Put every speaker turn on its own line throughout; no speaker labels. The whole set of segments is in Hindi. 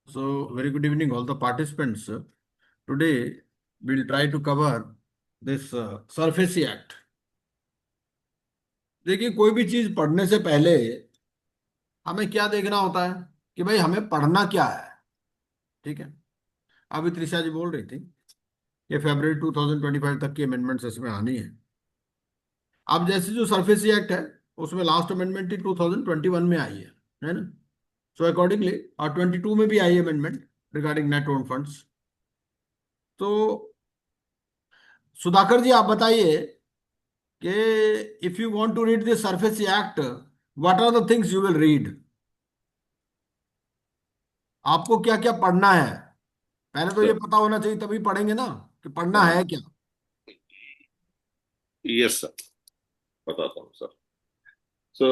So, very good evening, all the participants. Today, we'll try to cover this SURFACE Act. देखिए, कोई भी चीज पढ़ने से पहले हमें क्या देखना होता है कि भाई हमें पढ़ना क्या है। ठीक है। अभी त्रिशा जी बोल रही थी कि फरवरी 2025 तक की अमेंडमेंट्स इसमें आनी है। अब जैसे जो SURFACE एक्ट है उसमें लास्ट अमेंडमेंट ही 2021 में आई है ना। सो अकॉर्डिंगली और 22 में भी आई है amendment regarding net own funds. तो सुधाकर जी आप बताइए कि if you want to read the SURFACE Act, what are the things you will read? आपको क्या क्या पढ़ना है? पहले तो ये
सर।
पता होना चाहिए तभी पढ़ेंगे ना कि पढ़ना
हाँ।
है क्या।
Yes sir. बताता हूँ सर। सो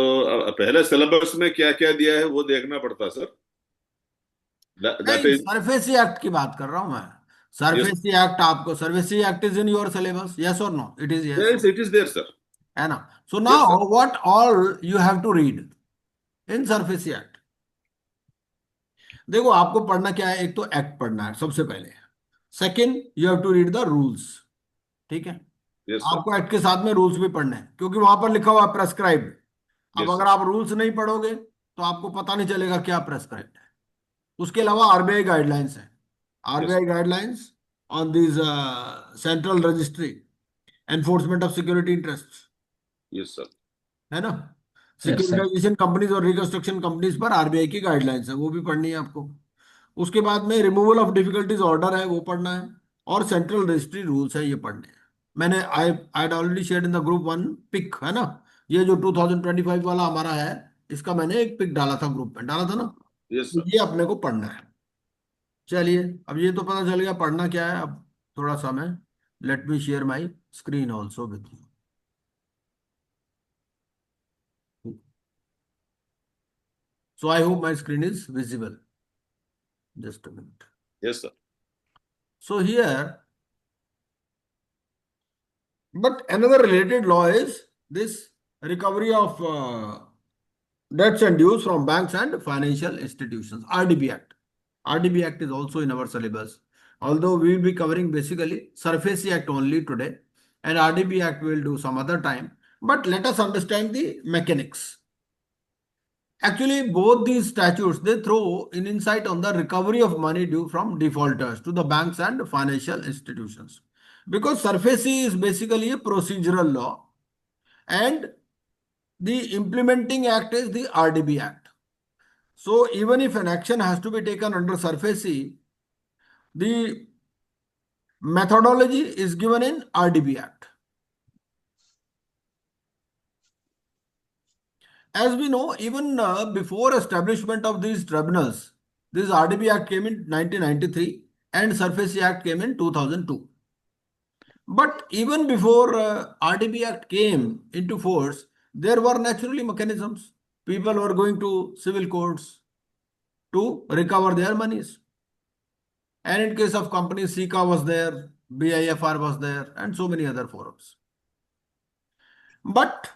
पहले सिलेबस में क्या क्या दिया है वो देखना पड़ता सर। दैट
नहीं,
इज।
SURFACE एक्ट की बात कर रहा हूं मैं।
यस।
SURFACE एक्ट आपको SURFACE act is in your syllabus, yes और no? It is yes,
yes it is there sir.
है ना? So
yes sir.
Now what all you have to read in SURFACE act. देखो आपको पढ़ना क्या है, एक तो एक्ट पढ़ना है सबसे पहले। Second, you have to read the rules. ठीक है।
Yes sir.
आपको एक्ट के साथ में रूल्स भी पढ़ने हैं क्योंकि वहां पर लिखा हुआ है प्रेस्क्राइब्ड। अब
यस
अगर
सर।
आप रूल्स नहीं पढ़ोगे तो आपको पता नहीं चलेगा क्या प्रेस्क्राइब्ड है। उसके अलावा आरबीआई गाइडलाइंस है।
Yes
RBI guidelines on this central registry enforcement of security interest,
yes sir.
है ना।
Yes sir.
सिक्योरिटाइजेशन कंपनीज और रिकंस्ट्रक्शन कंपनीज पर आरबीआई की गाइडलाइंस है, वो भी पढ़नी है आपको। उसके बाद में रिमूवल ऑफ डिफिकल्टीज ऑर्डर है, वो पढ़ना है। और सेंट्रल रजिस्ट्री रूल्स है, ये पढ़ने हैं। मैंने I already shared in the group one pic, है ना। ये जो 2025 वाला हमारा है, इसका मैंने एक पिक डाला था, ग्रुप में डाला था ना।
यस
तो
सर।
ये अपने को पढ़ना है। चलिए, अब ये तो पता चल गया पढ़ना क्या है। अब थोड़ा समय, let me share my screen also with you. So I hope my screen is visible. Just a minute.
Yes sir.
So here, but another related law is this recovery of debts and dues from banks and financial institutions, RDB Act. RDB Act is also in our syllabus. Although we will be covering basically SURFACE Act only today, and RDB Act we will do some other time. But let us understand the mechanics. Actually, both these statutes they throw an insight on the recovery of money due from defaulters to the banks and financial institutions. Because SURFACE is basically a procedural law, and the implementing act is the RDB Act. So even if an action has to be taken under SURFACE, the methodology is given in RDB Act. As we know, even before establishment of these tribunals, this RDB Act came in 1993 and SURFACE Act came in 2002. But even before RDB Act came into force, there were naturally mechanisms. People were going to civil courts to recover their monies. And in case of companies, SICA was there, BIFR was there, and so many other forums. But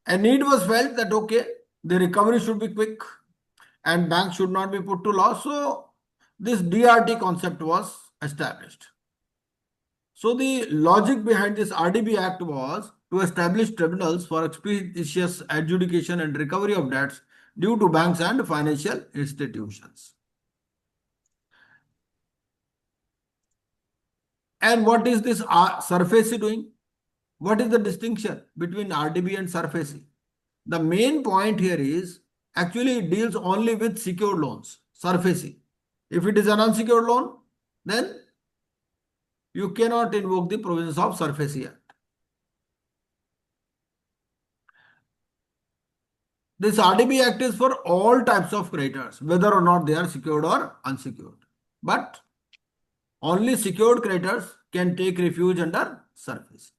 a need was felt that okay, the recovery should be quick and banks should not be put to loss. So this DRT concept was established. So the logic behind this RDB Act was to establish tribunals for expeditious adjudication and recovery of debts due to banks and financial institutions. And what is this SURFACE doing? What is the distinction between RDB and SURFACE? The main point here is actually it deals only with secured loans, SURFACE. If it is an unsecured loan, then you cannot invoke the provisions of SURFACE Act. This RDB Act is for all types of creditors, whether or not they are secured or unsecured. But only secured creditors can take refuge under SURFACE.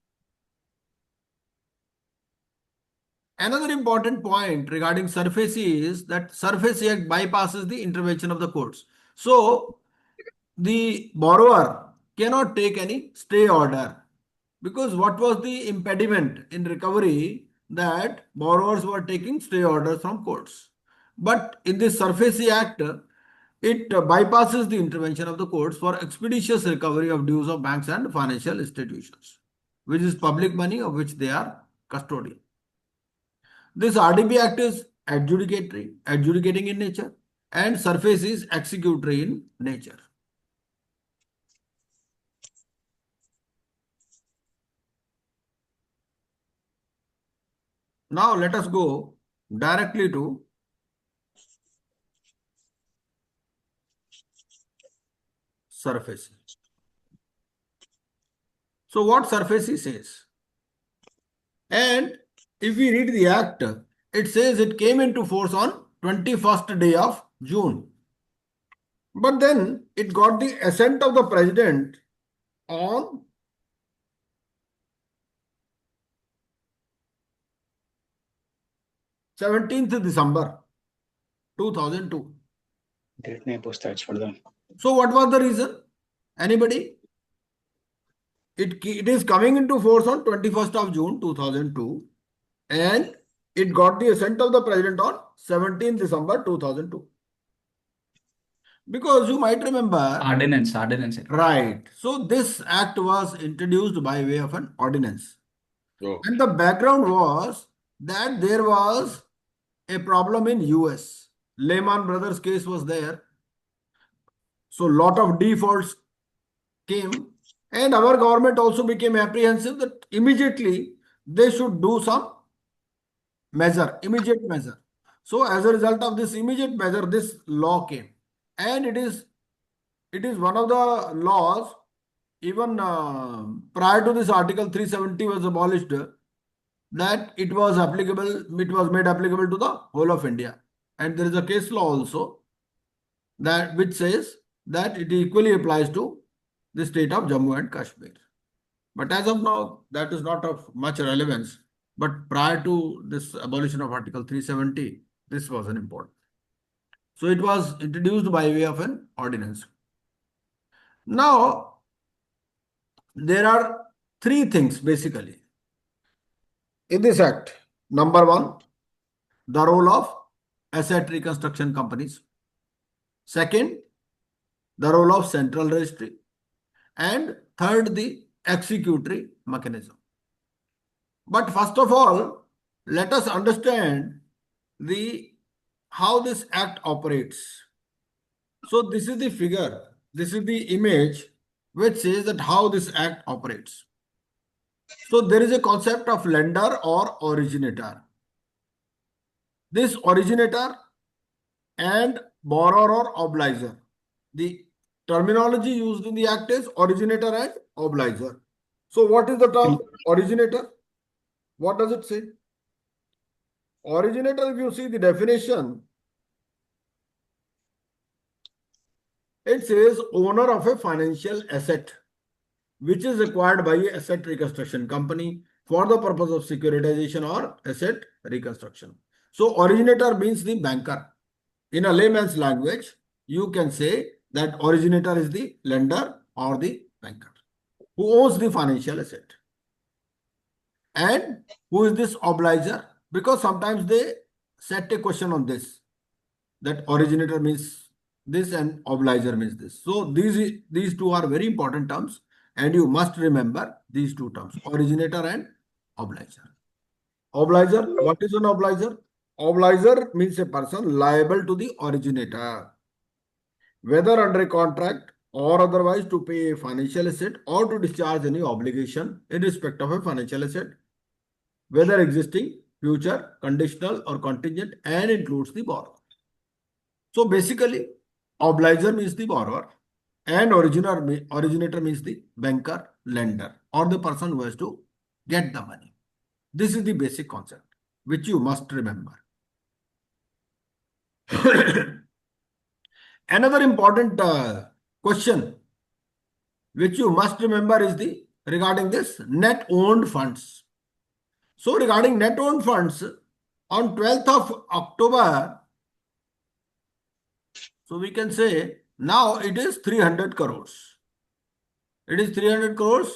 Another important point regarding SURFACE is that SURFACE Act bypasses the intervention of the courts. So the borrower cannot take any stay order, because what was the impediment in recovery? That borrowers were taking stay orders from courts. But in this SURFACE Act, it bypasses the intervention of the courts for expeditious recovery of dues of banks and financial institutions, which is public money of which they are custodian. This RDB Act is adjudicating in nature, and surface is executory in nature. Now let us go directly to surface. So what surface says? And if we read the act, it says it came into force on 21st day of June. But then it got the assent of the president on 17th December 2002.
Date नहीं पूछता है, छोड़ दो.
So what was the reason? Anybody? It is coming into force on 21st of June 2002 and it got the assent of the president on 17th December 2002. Because you might remember.
Ordinance.
Right. So this act was introduced by way of an ordinance.
Oh.
And the background was that there was a problem in US. Lehman Brothers case was there. So lot of defaults came and our government also became apprehensive that immediately they should do some immediate measure. So as a result of this immediate measure, this law came. And it is one of the laws, even prior to this Article 370 was abolished, that it was made applicable to the whole of India. And there is a case law also that which says that it equally applies to the state of Jammu and Kashmir. But as of now, that is not of much relevance. But prior to this abolition of Article 370, this was an important. So it was introduced by way of an ordinance. Now, there are three things basically in this act. Number one, the role of asset reconstruction companies. Second, the role of central registry. And third, the executory mechanism. But first of all, let us understand how this act operates. So this is the figure, this is the image which says that how this act operates. So there is a concept of lender or originator. This originator and borrower or obliger. The terminology used in the act is originator and obliger. So what is the term originator? What does it say? Originator, if you see the definition, it says owner of a financial asset which is acquired by a asset reconstruction company for the purpose of securitization or asset reconstruction. So originator means the banker. In a layman's language, you can say that originator is the lender or the banker who owns the financial asset. And who is this obliger? Because sometimes they set a question on this, that originator means this and obliger means this. So these two are very important terms and you must remember these two terms, originator and obliger. Obliger, what is an obliger? Obliger means a person liable to the originator, whether under a contract or otherwise, to pay a financial asset or to discharge any obligation in respect of a financial asset, whether existing, future, conditional or contingent, and includes the borrower. So basically, obliger means the borrower and originator means the banker, lender, or the person who has to get the money. This is the basic concept which you must remember. Another important question which you must remember is regarding this net owned funds. So regarding net owned funds, on 12th of October, so we can say now it is 300 crores. It is 300 crores.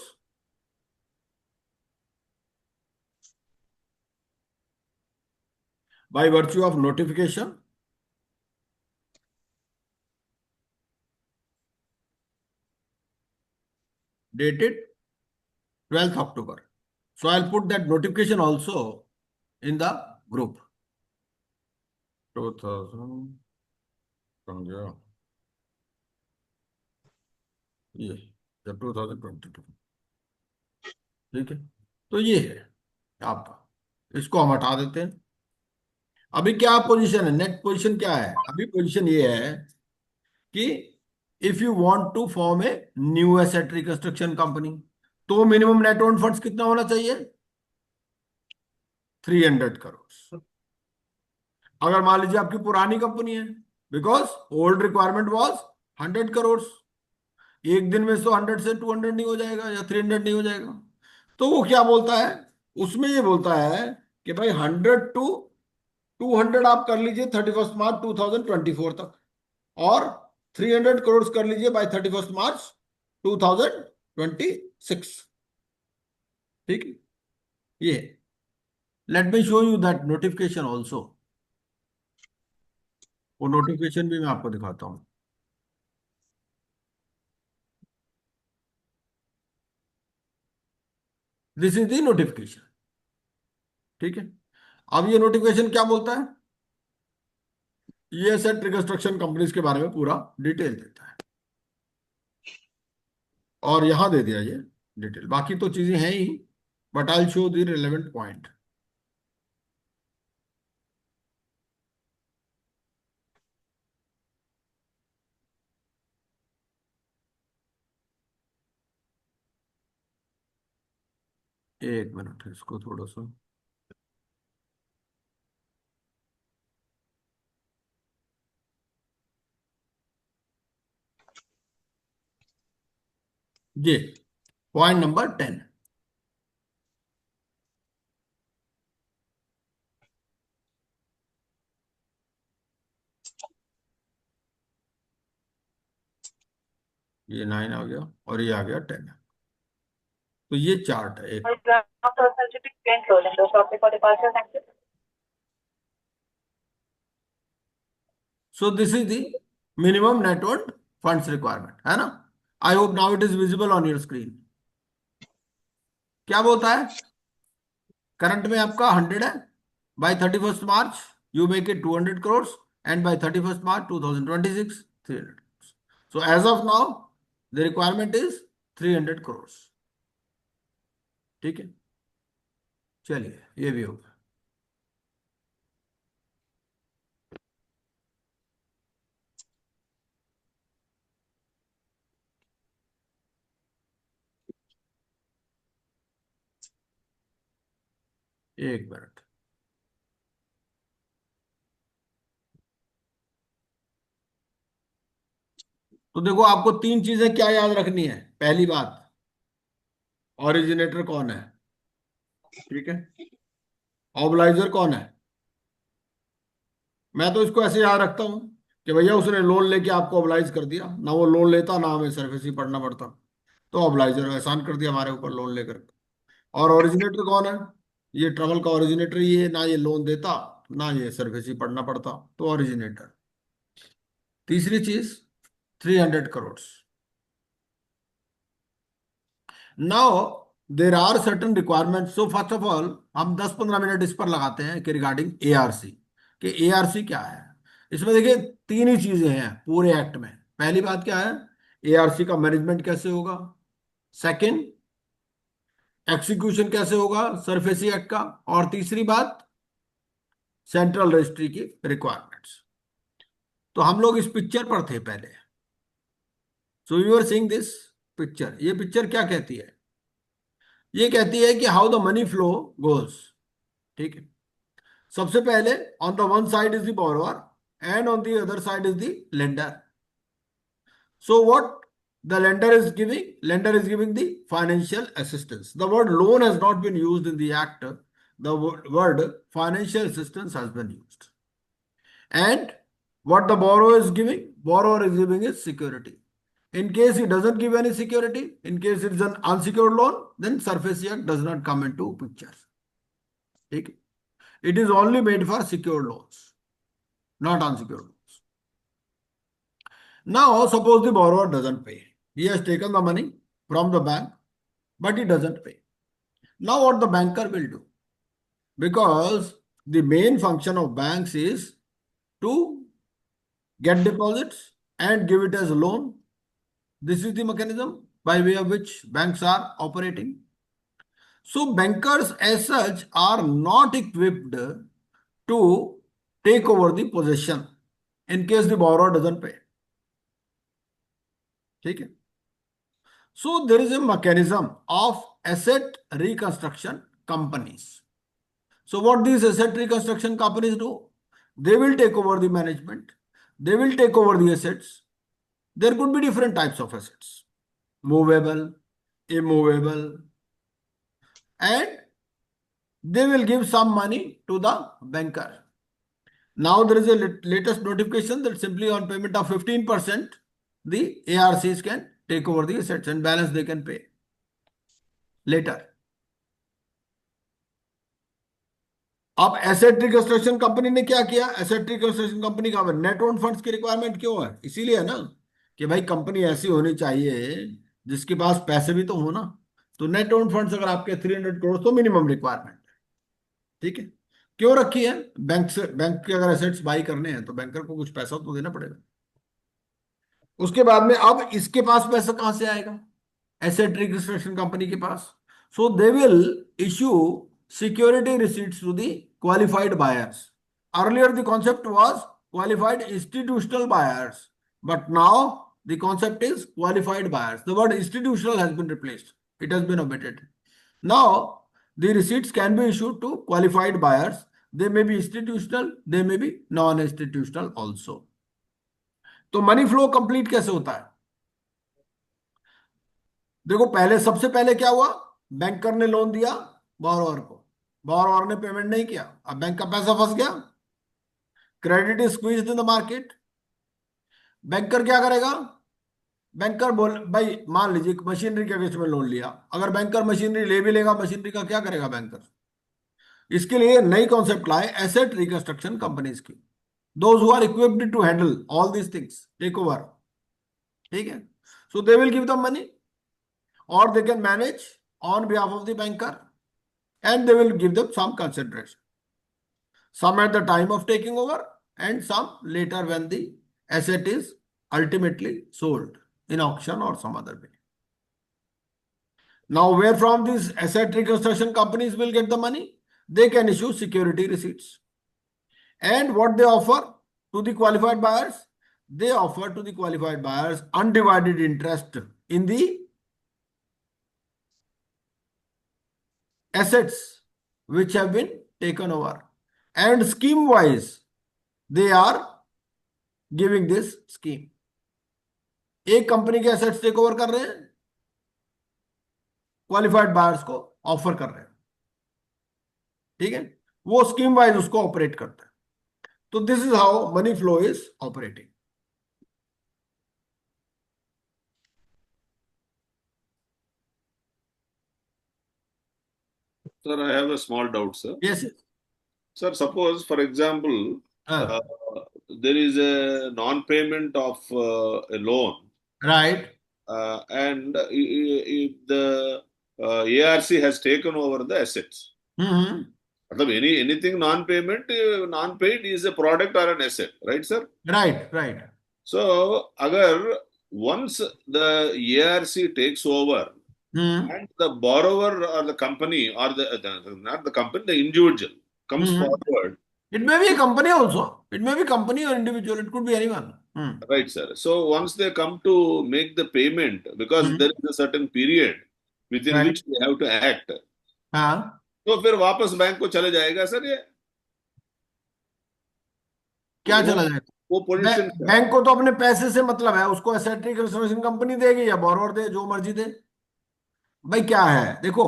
By virtue of notification dated 12th October. So I'll put that notification also in the group. 2000 समझो ये जब 2022, ठीक है। तो ये है आपका, इसको हम हटा देते हैं। अभी क्या पोजीशन है, नेट पोजीशन क्या है? अभी पोजीशन ये है कि if you want to form a new asset reconstruction company, तो मिनिमम नेट ओन फंड्स कितना होना चाहिए? 300 करोड़। अगर मान लीजिए आपकी पुरानी कंपनी है, because old requirement was 100 crore, एक दिन में तो 100 से 200 नहीं हो जाएगा या 300 नहीं हो जाएगा। तो वो क्या बोलता है उसमें, ये बोलता है कि भाई 100 टू 200 आप कर लीजिए 31 मार्च 2024 तक, और 300 करोड़ कर लीजिए बाय 31 मार्च 2026। ठीक है, ये let me show you that notification also. वो नोटिफिकेशन भी मैं आपको दिखाता हूं। This is the notification. ठीक है, अब ये नोटिफिकेशन क्या बोलता है? ये एसेट रिकंस्ट्रक्शन कंपनीज के बारे में पूरा डिटेल देता है, और यहां दे दिया ये डिटेल, बाकी तो चीजें हैं ही, but I show the relevant point. एक मिनट, इसको थोड़ा सा, ये पॉइंट नंबर 10। ये 9 आ गया और ये आ गया 10। तो ये चार्ट है एक। So this is the minimum net worth funds requirement, है ना? I hope now it is visible on your screen. क्या बोलता है? करंट में आपका 100 है, by 31 March you make it 200 crore, and by 31 March 2026 300। So as of now the requirement is 300 crore. ठीक है, चलिए ये भी होगा। एक मिनट, तो देखो आपको तीन चीजें क्या याद रखनी है। पहली बात, ओरिजिनेटर कौन है? ठीक है, ऑब्लाइजर कौन है? मैं तो इसको ऐसे याद रखता हूं कि भैया उसने लोन लेके आपको ऑब्लाइज कर दिया, ना वो लोन लेता ना हमें सर्विस ही पढ़ना पड़ता, तो ऑब्लाइजर एहसान कर दिया हमारे ऊपर लोन लेकर। और ओरिजिनेटर कौन है? ये ट्रबल का ओरिजिनेटर ही है, ना ये लोन देता ना ये सर्विस ही पढ़ना पड़ता, तो ओरिजिनेटर। तीसरी चीज, 300 crore. Now there are certain requirement. So first of all हम 10-15 मिनट इस पर लगाते हैं कि रिगार्डिंग एआरसी, कि एआरसी क्या है। इसमें देखिए तीन ही चीजें हैं पूरे एक्ट में। पहली बात क्या है, एआरसी का मैनेजमेंट कैसे होगा। सेकंड, एग्जीक्यूशन कैसे होगा सरफेसी एक्ट का। और तीसरी बात, सेंट्रल रजिस्ट्री की रिक्वायरमेंट्स। तो हम लोग इस पिक्चर पर थे पहले। So you are seeing this picture. ये पिक्चर क्या कहती है? ये कहती है कि how the money flow goes. ठीक है, सबसे पहले on the one side is the borrower and on the other side is the lender. So what the lender is giving the financial assistance. The word loan has not been used in the act. The word financial assistance has been used. And what the borrower is giving is security. In case he doesn't give any security, in case it is an unsecured loan, then SARFAESI Act does not come into picture. Okay? It is only made for secured loans, not unsecured loans. Now, suppose the borrower doesn't pay. He has taken the money from the bank, but he doesn't pay. Now what the banker will do? Because the main function of banks is to get deposits and give it as a loan. This is the mechanism by way of which banks are operating. So bankers as such are not equipped to take over the possession in case the borrower doesn't pay. Okay? So there is a mechanism of asset reconstruction companies. So what these asset reconstruction companies do? They will take over the management. They will take over the assets. There could be different types of assets. Movable, immovable, and they will give some money to the banker. Now there is a latest notification that simply on payment of 15%, the ARCs can take over the assets and balance they can pay later. अब एसेट रिकंस्ट्रक्शन कंपनी ने क्या किया? एसेट रिकंस्ट्रक्शन कंपनी का नेट ओन फंड्स की रिक्वायरमेंट क्यों है? इसीलिए है ना कि भाई कंपनी ऐसी होनी चाहिए जिसके पास पैसे भी तो हो ना. तो नेट ओन फंड्स अगर आपके 300 करोड़ तो मिनिमम रिक्वायरमेंट. ठीक है, क्यों रखी है? बैंक के अगर एसेट्स बाई करने हैं तो बैंकर को कुछ पैसा तो देना पड़ेगा. उसके बाद में अब इसके पास पैसा कहां से आएगा? एसेट रिकंस्ट्रक्शन कंपनी के पास. So they will issue security receipts to the qualified buyers. Earlier the concept was qualified institutional buyers, but now the concept is qualified buyers. The word institutional has been replaced. It has been omitted. Now the receipts can be issued to qualified buyers. They may be institutional, they may be non-institutional also. तो मनी फ्लो कंप्लीट कैसे होता है? देखो पहले सबसे पहले क्या हुआ? बैंकर ने लोन दिया बोरोवर को, बोरोवर ने पेमेंट नहीं किया, अब बैंक का पैसा फंस गया. Credit is squeezed in the market. Banker क्या करेगा? बैंकर बोल भाई मान लीजिए मशीनरी के केस में लोन लिया, अगर बैंकर मशीनरी ले भी लेगा, मशीनरी का क्या करेगा बैंकर? इसके लिए नई कॉन्सेप्ट लाए एसेट रिकंस्ट्रक्शन कंपनीज की. Those who are equipped to handle all these things take over. ठीक है, so they will give the money और they can manage on behalf of the banker. And they will give them some consideration. Some at the time of taking over and some later when the asset is ultimately sold in auction or some other way. Now, where from these asset reconstruction companies will get the money? They can issue security receipts. And what they offer to the qualified buyers? They offer to the qualified buyers undivided interest in the assets which have been taken over, and scheme wise they are giving this scheme. एक कंपनी के एसेट्स टेक ओवर कर रहे हैं, क्वालिफाइड बायर्स को ऑफर कर रहे हैं. ठीक है, वो स्कीम वाइज उसको ऑपरेट करता है. तो this is how many flow is operating.
Sir, I have a small doubt, sir.
Yes, yes.
Sir, suppose, for example, there is a non-payment of a loan,
right,
and if the ARC has taken over the assets. मतलब anything non-payment, non-paid is a product or an asset, right, sir?
Right, right.
So, agar once the ARC takes over, and the borrower or the company or not the company, the individual comes forward.
It may be a company also. It may be company or individual. It could be anyone.
Right, sir. So once they come to make the payment, because there is a certain period within which they have to act. तो फिर वापस बैंक को चले जाएगा सर ये?
क्या चला जाएगा?
वो पोजीशन
बैंक को तो अपने पैसे से मतलब है, उसको एसेट रिकंस्ट्रक्शन कंपनी देगी या बोरोवर दे, जो मर्जी दे. भाई क्या है, देखो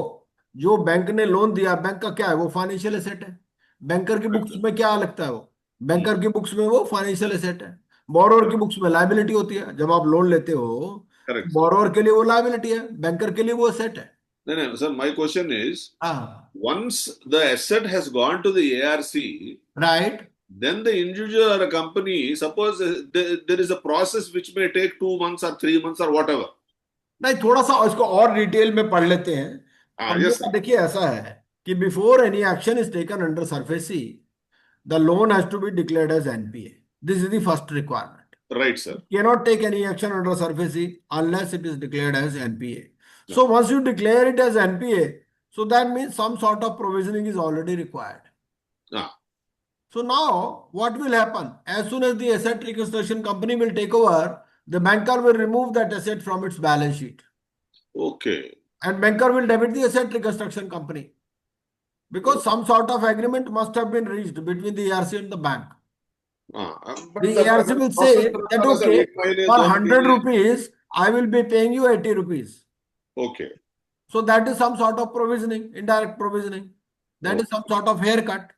जो बैंक ने लोन दिया, बैंक का क्या है? वो फाइनेंशियल एसेट है. बैंकर की बुक्स में क्या लगता है? वो बैंकर की बुक्स में वो फाइनेंशियल एसेट है. बोरोवर की बुक्स में लायबिलिटी होती है. जब आप लोन लेते हो, बोरोवर के लिए वो लायबिलिटी है, बैंकर के लिए वो एसेट है.
No, sir, my question is, once the asset has gone to the ARC,
right,
then the individual or a company, suppose there is a process which may take 2 months or 3 months or whatever.
नहीं, थोड़ा सा इसको और डिटेल में पढ़ लेते हैं।
हाँ,
पढ़ने
यस
का
सर।
देखिए ऐसा है कि before any action is taken under SARFAESI, the loan has to be declared as NPA. This is the first requirement.
Right sir.
Cannot take any action under surface C unless it is declared as NPA.
Yeah.
So once you declare it as NPA, so that means some sort of provisioning is already required.
Ah,
So now what will happen? As soon as the asset reconstruction company will take over, the banker will remove that asset from its balance sheet.
okay.
And banker will debit the asset reconstruction company. Because some sort of agreement must have been reached between the ARC and the bank.
But
The ARC will say that okay, for 100 rupees, I will be paying you 80 rupees.
Okay.
So that is some sort of provisioning, indirect provisioning. That is some sort of haircut.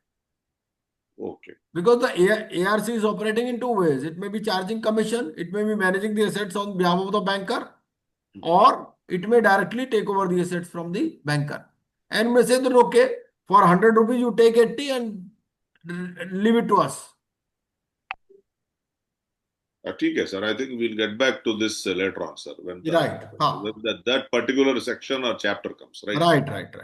Okay.
Because the ARC is operating in two ways. It may be charging commission, it may be managing the assets on behalf of the banker, or it may directly take over the assets from the banker. And may say that okay, for 100 rupees you take 80 and leave it to us.
ठीक है sir. I think we'll get back to this later on, sir, when
Right.
that particular section or chapter comes. Right.
Right.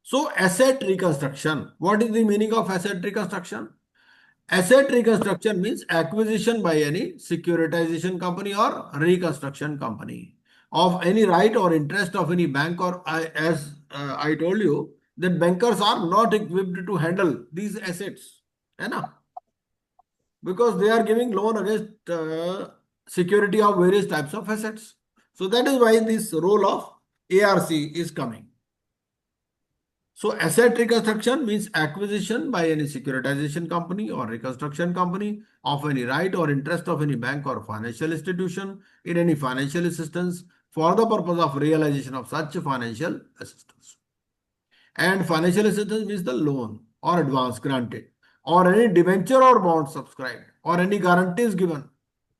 So asset reconstruction. What is the meaning of asset reconstruction? Asset reconstruction means acquisition by any securitization company or reconstruction company of any right or interest of any bank, or as I told you, that bankers are not equipped to handle these assets. है ना? Because they are giving loan against security of various types of assets. So that is why this role of ARC is coming. So asset reconstruction means acquisition by any securitization company or reconstruction company of any right or interest of any bank or financial institution in any financial assistance for the purpose of realization of such financial assistance. And financial assistance means the loan or advance granted, or any debenture or bond subscribed, or any guarantees given,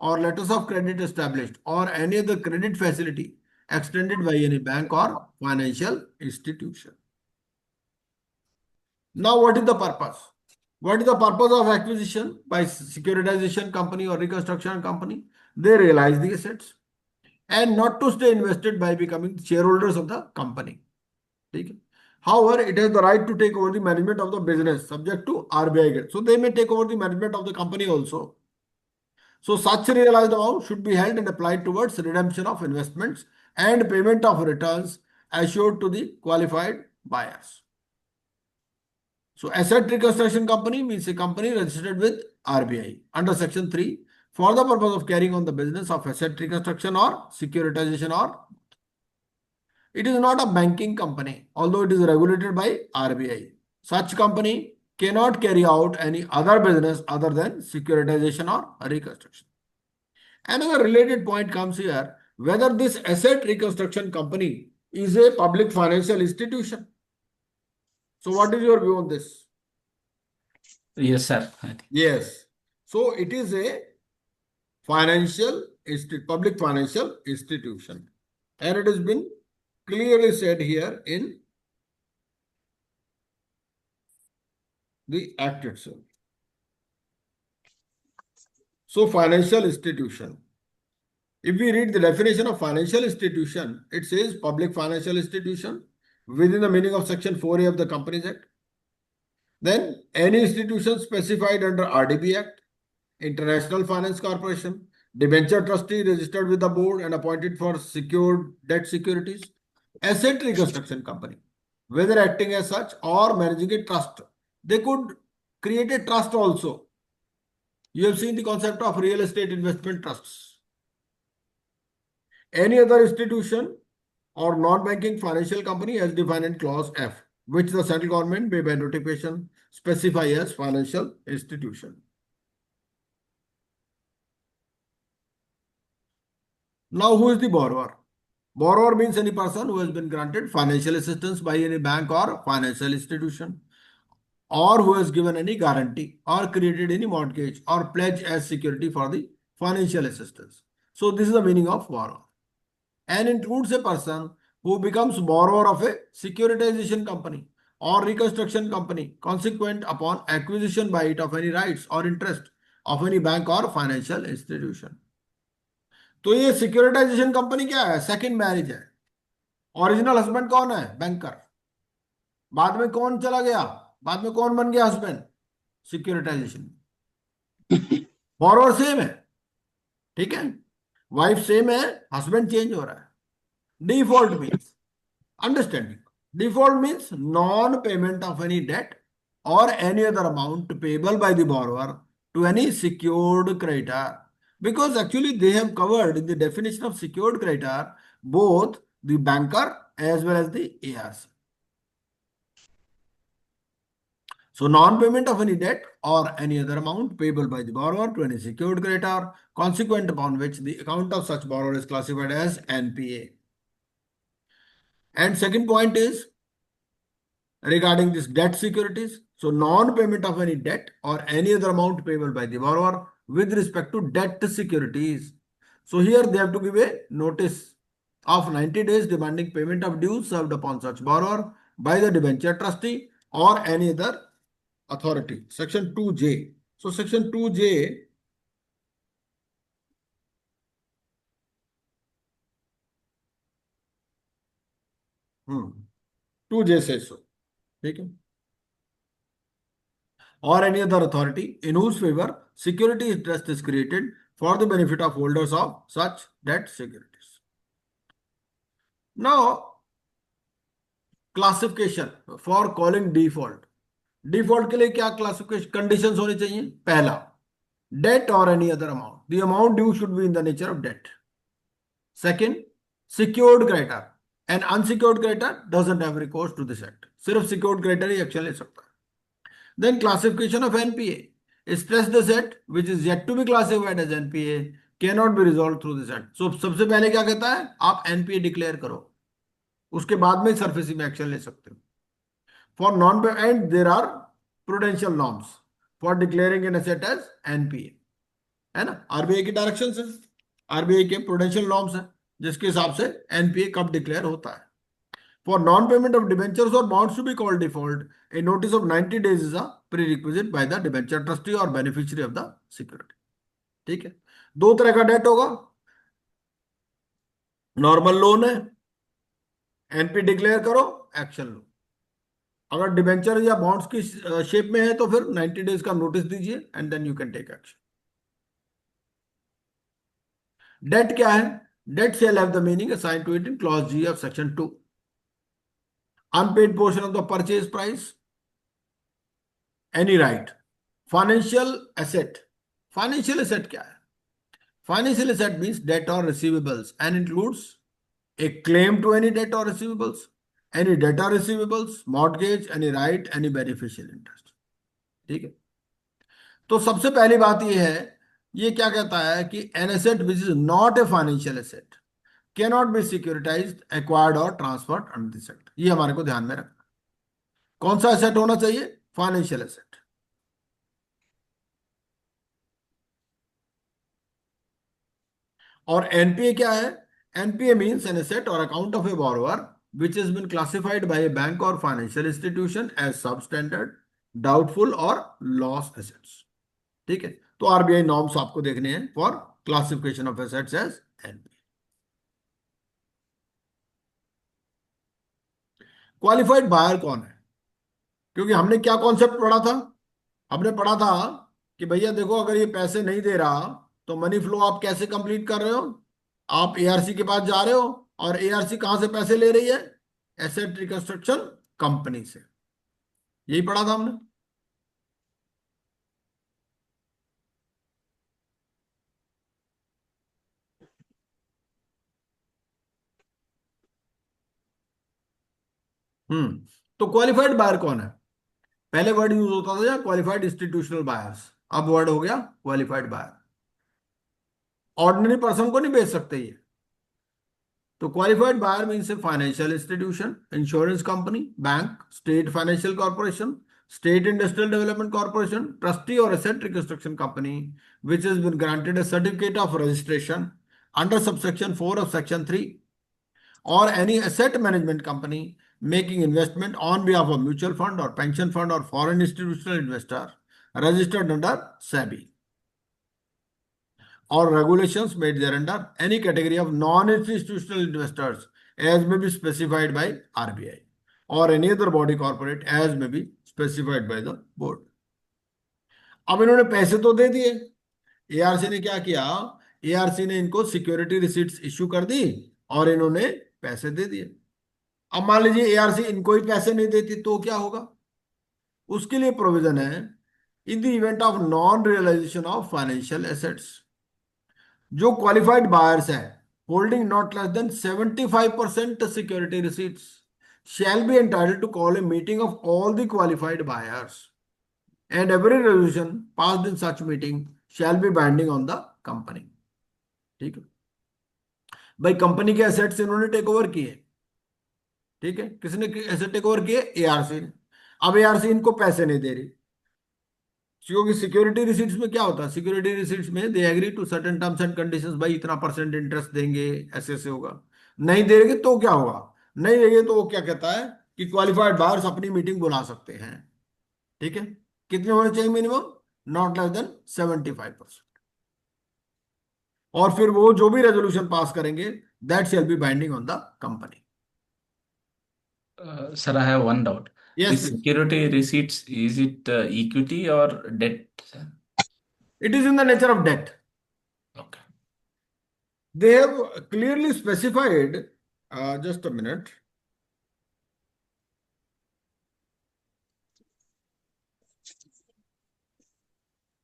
or letters of credit established, or any other credit facility extended by any bank or financial institution. Now, what is the purpose? What is the purpose of acquisition by securitization company or reconstruction company? They realize the assets and not to stay invested by becoming shareholders of the company. Okay? However, it has the right to take over the management of the business subject to RBI guidelines. So they may take over the management of the company also. So such realized amount should be held and applied towards redemption of investments and payment of returns assured to the qualified buyers. So asset reconstruction company means a company registered with RBI under section 3 for the purpose of carrying on the business of asset reconstruction or securitization, or it is not a banking company, although it is regulated by RBI. Such company cannot carry out any other business other than securitization or reconstruction. Another related point comes here, whether this asset reconstruction company is a public financial institution. So what is your view on this?
Yes, sir. I think.
Yes. So it is a public financial institution. And it has been clearly said here in the Act itself. So financial institution. If we read the definition of financial institution, it says public financial institution within the meaning of section 4A of the Companies Act. Then any institution specified under RDB Act, International Finance Corporation, debenture trustee registered with the board and appointed for secured debt securities, asset reconstruction company, whether acting as such or managing a trust. They could create a trust also. You have seen the concept of real estate investment trusts. Any other institution or non-banking financial company as defined in clause F, which the central government may by notification specify as financial institution. Now, who is the borrower? Borrower means any person who has been granted financial assistance by any bank or financial institution, or who has given any guarantee or created any mortgage or pledge as security for the financial assistance. So this is the meaning of borrower, and includes a person who becomes borrower of a securitization company or reconstruction company consequent upon acquisition by it of any rights or interest of any bank और फाइनेंशियल इंस्टीट्यूशन। तो ये सिक्योरिटाइजेशन कंपनी क्या है? सेकंड मैरिज है। ओरिजिनल हस्बैंड कौन है? बैंकर। बाद में कौन चला गया? बाद में कौन बन गया हस्बैंड? सिक्योरिटाइजेशन। बोरोवर सेम है, ठीक है, वाइफ सेम है, हस्बैंड चेंज हो रहा है। Default means, understanding, default means non payment of any debt or any other amount payable by the borrower to any secured creditor, because actually they have covered in the definition of secured creditor both the banker as well as the ARC. So non-payment of any debt or any other amount payable by the borrower to any secured creditor, consequent upon which the account of such borrower is classified as NPA. And second point is regarding this debt securities. So non-payment of any debt or any other amount payable by the borrower with respect to debt securities. So here they have to give a notice of 90 days demanding payment of dues served upon such borrower by the debenture trustee or any other authority. Section 2J. So section 2J, hmm, 2J says so. ठीक है, or any other authority in whose favor security interest is created for the benefit of holders of such debt securities. Now, classification for calling default. Default के लिए क्या क्लासिफिकेशन कंडीशंस होनी चाहिए? पहला, डेट और any other amount, the amount due should be in the nature of debt. Second, secured creditor and unsecured creditor doesn't have recourse to this act. सिर्फ सिक्योर्ड क्रेडिटर ही एक्शन ले सकता है. Then classification of NPA. Stress the set which is yet to be classified as NPA cannot be resolved through this act. So सबसे पहले क्या कहता है? आप NPA डिक्लेयर करो, उसके बाद में सरफेसी में एक्शन ले सकते हो. For non-payment there are prudential norms for declaring an asset as NPA, है ना? आरबीआई की डायरेक्शन है, आरबीआई के प्रूडेंशियल नॉर्म्स है जिसके हिसाब से एनपीए कब डिक्लेयर होता है. For non-payment of debentures or bonds to be called default, a notice of 90 days is a prerequisite by the debenture trustee or beneficiary of the security. ठीक है, दो तरह का डेट होगा. नॉर्मल लोन है, एनपी डिक्लेयर करो, एक्शन लो. अगर डिबेंचर या बॉन्ड्स की शेप में है तो फिर 90 डेज का नोटिस दीजिए and then you can take action. Debt क्या है? Debt shall have the meaning assigned to it in clause G of section 2. Unpaid portion of the purchase price, any right. Financial asset. Financial asset क्या है? Financial asset means debt or receivables and includes a claim to any debt or receivables, any debt or receivables, mortgage, any right, any beneficial interest. ठीक है, तो सबसे पहली बात यह है, ये क्या कहता है कि an asset which is not a financial asset cannot be securitized, acquired or transferred under this act. ये हमारे को ध्यान में रखना. कौन सा एसेट होना चाहिए? Financial asset. और एनपीए क्या है? एनपीए मीन्स एन एसेट और account of a borrower which has been classified by a bank or financial institution as substandard, doubtful और loss assets. ठीक है, तो आरबीआई नॉर्म्स आपको देखने हैं for classification of assets as NPA. Qualified buyer कौन है? क्योंकि हमने क्या कॉन्सेप्ट पढ़ा था? हमने पढ़ा था कि भैया देखो, अगर ये पैसे नहीं दे रहा तो मनी फ्लो आप कैसे कंप्लीट कर रहे हो? आप एआरसी के पास जा रहे हो, और एआरसी कहां से पैसे ले रही है? एसेट रिकंस्ट्रक्शन कंपनी से. यही पढ़ा था हमने. तो क्वालिफाइड बायर कौन है? पहले वर्ड यूज होता था या क्वालिफाइड इंस्टीट्यूशनल बायर्स, अब वर्ड हो गया क्वालिफाइड बायर. ऑर्डिनरी पर्सन को नहीं बेच सकते ये. तो qualified buyer means a financial institution, insurance company, bank, state financial corporation, state industrial development corporation, trustee और asset reconstruction company which has been granted a certificate of registration under subsection 4 of section 3, or any asset management company making investment on behalf of mutual fund or pension fund or foreign institutional investor registered under SEBI. or regulations made thereunder any category of non-institutional investors as may be specified by RBI or any other body corporate as may be specified by the board. अब इन्होंने पैसे तो दे दिए, एआरसी ने क्या किया, एआरसी ने इनको सिक्योरिटी रिसीट्स इश्यू कर दी और इन्होंने पैसे दे दिए। अब मान लीजिए एआरसी इनको ही पैसे नहीं देती तो क्या होगा, उसके लिए प्रोविजन है in the event of non realisation of financial assets, जो क्वालिफाइड बायर्स है holding not less than 75% security receipts shall be entitled to call a meeting of all the qualified buyers and every resolution passed in such meeting shall be binding on the company। ठीक है भाई, कंपनी के एसेट्स इन्होंने टेक ओवर किए, ठीक है, किसने एसेट टेक ओवर किए, एआरसी ने। अब एआरसी इनको पैसे नहीं दे रही, क्योंकि सिक्योरिटी रिसीट्स में क्या होता है, सिक्योरिटी रिसीट्स में they agree to certain terms and conditions, भाई इतना परसेंट इंटरेस्ट देंगे, ऐसे ऐसे होगा। नहीं देंगे तो क्या होगा, नहीं देंगे तो वो क्या कहता है कि क्वालिफाइड बायर्स अपनी मीटिंग बुला सकते हैं, ठीक है। कितने होने चाहिए मिनिमम, नॉट लेस देन 75%। और फिर वो जो भी रेजोल्यूशन पास करेंगे that shall be binding on the company.
Sir, I have one doubt.
Yes,
This
please.
security receipts, is it equity or debt, sir?
It is in the nature of debt.
Okay.
They have clearly specified, just a minute.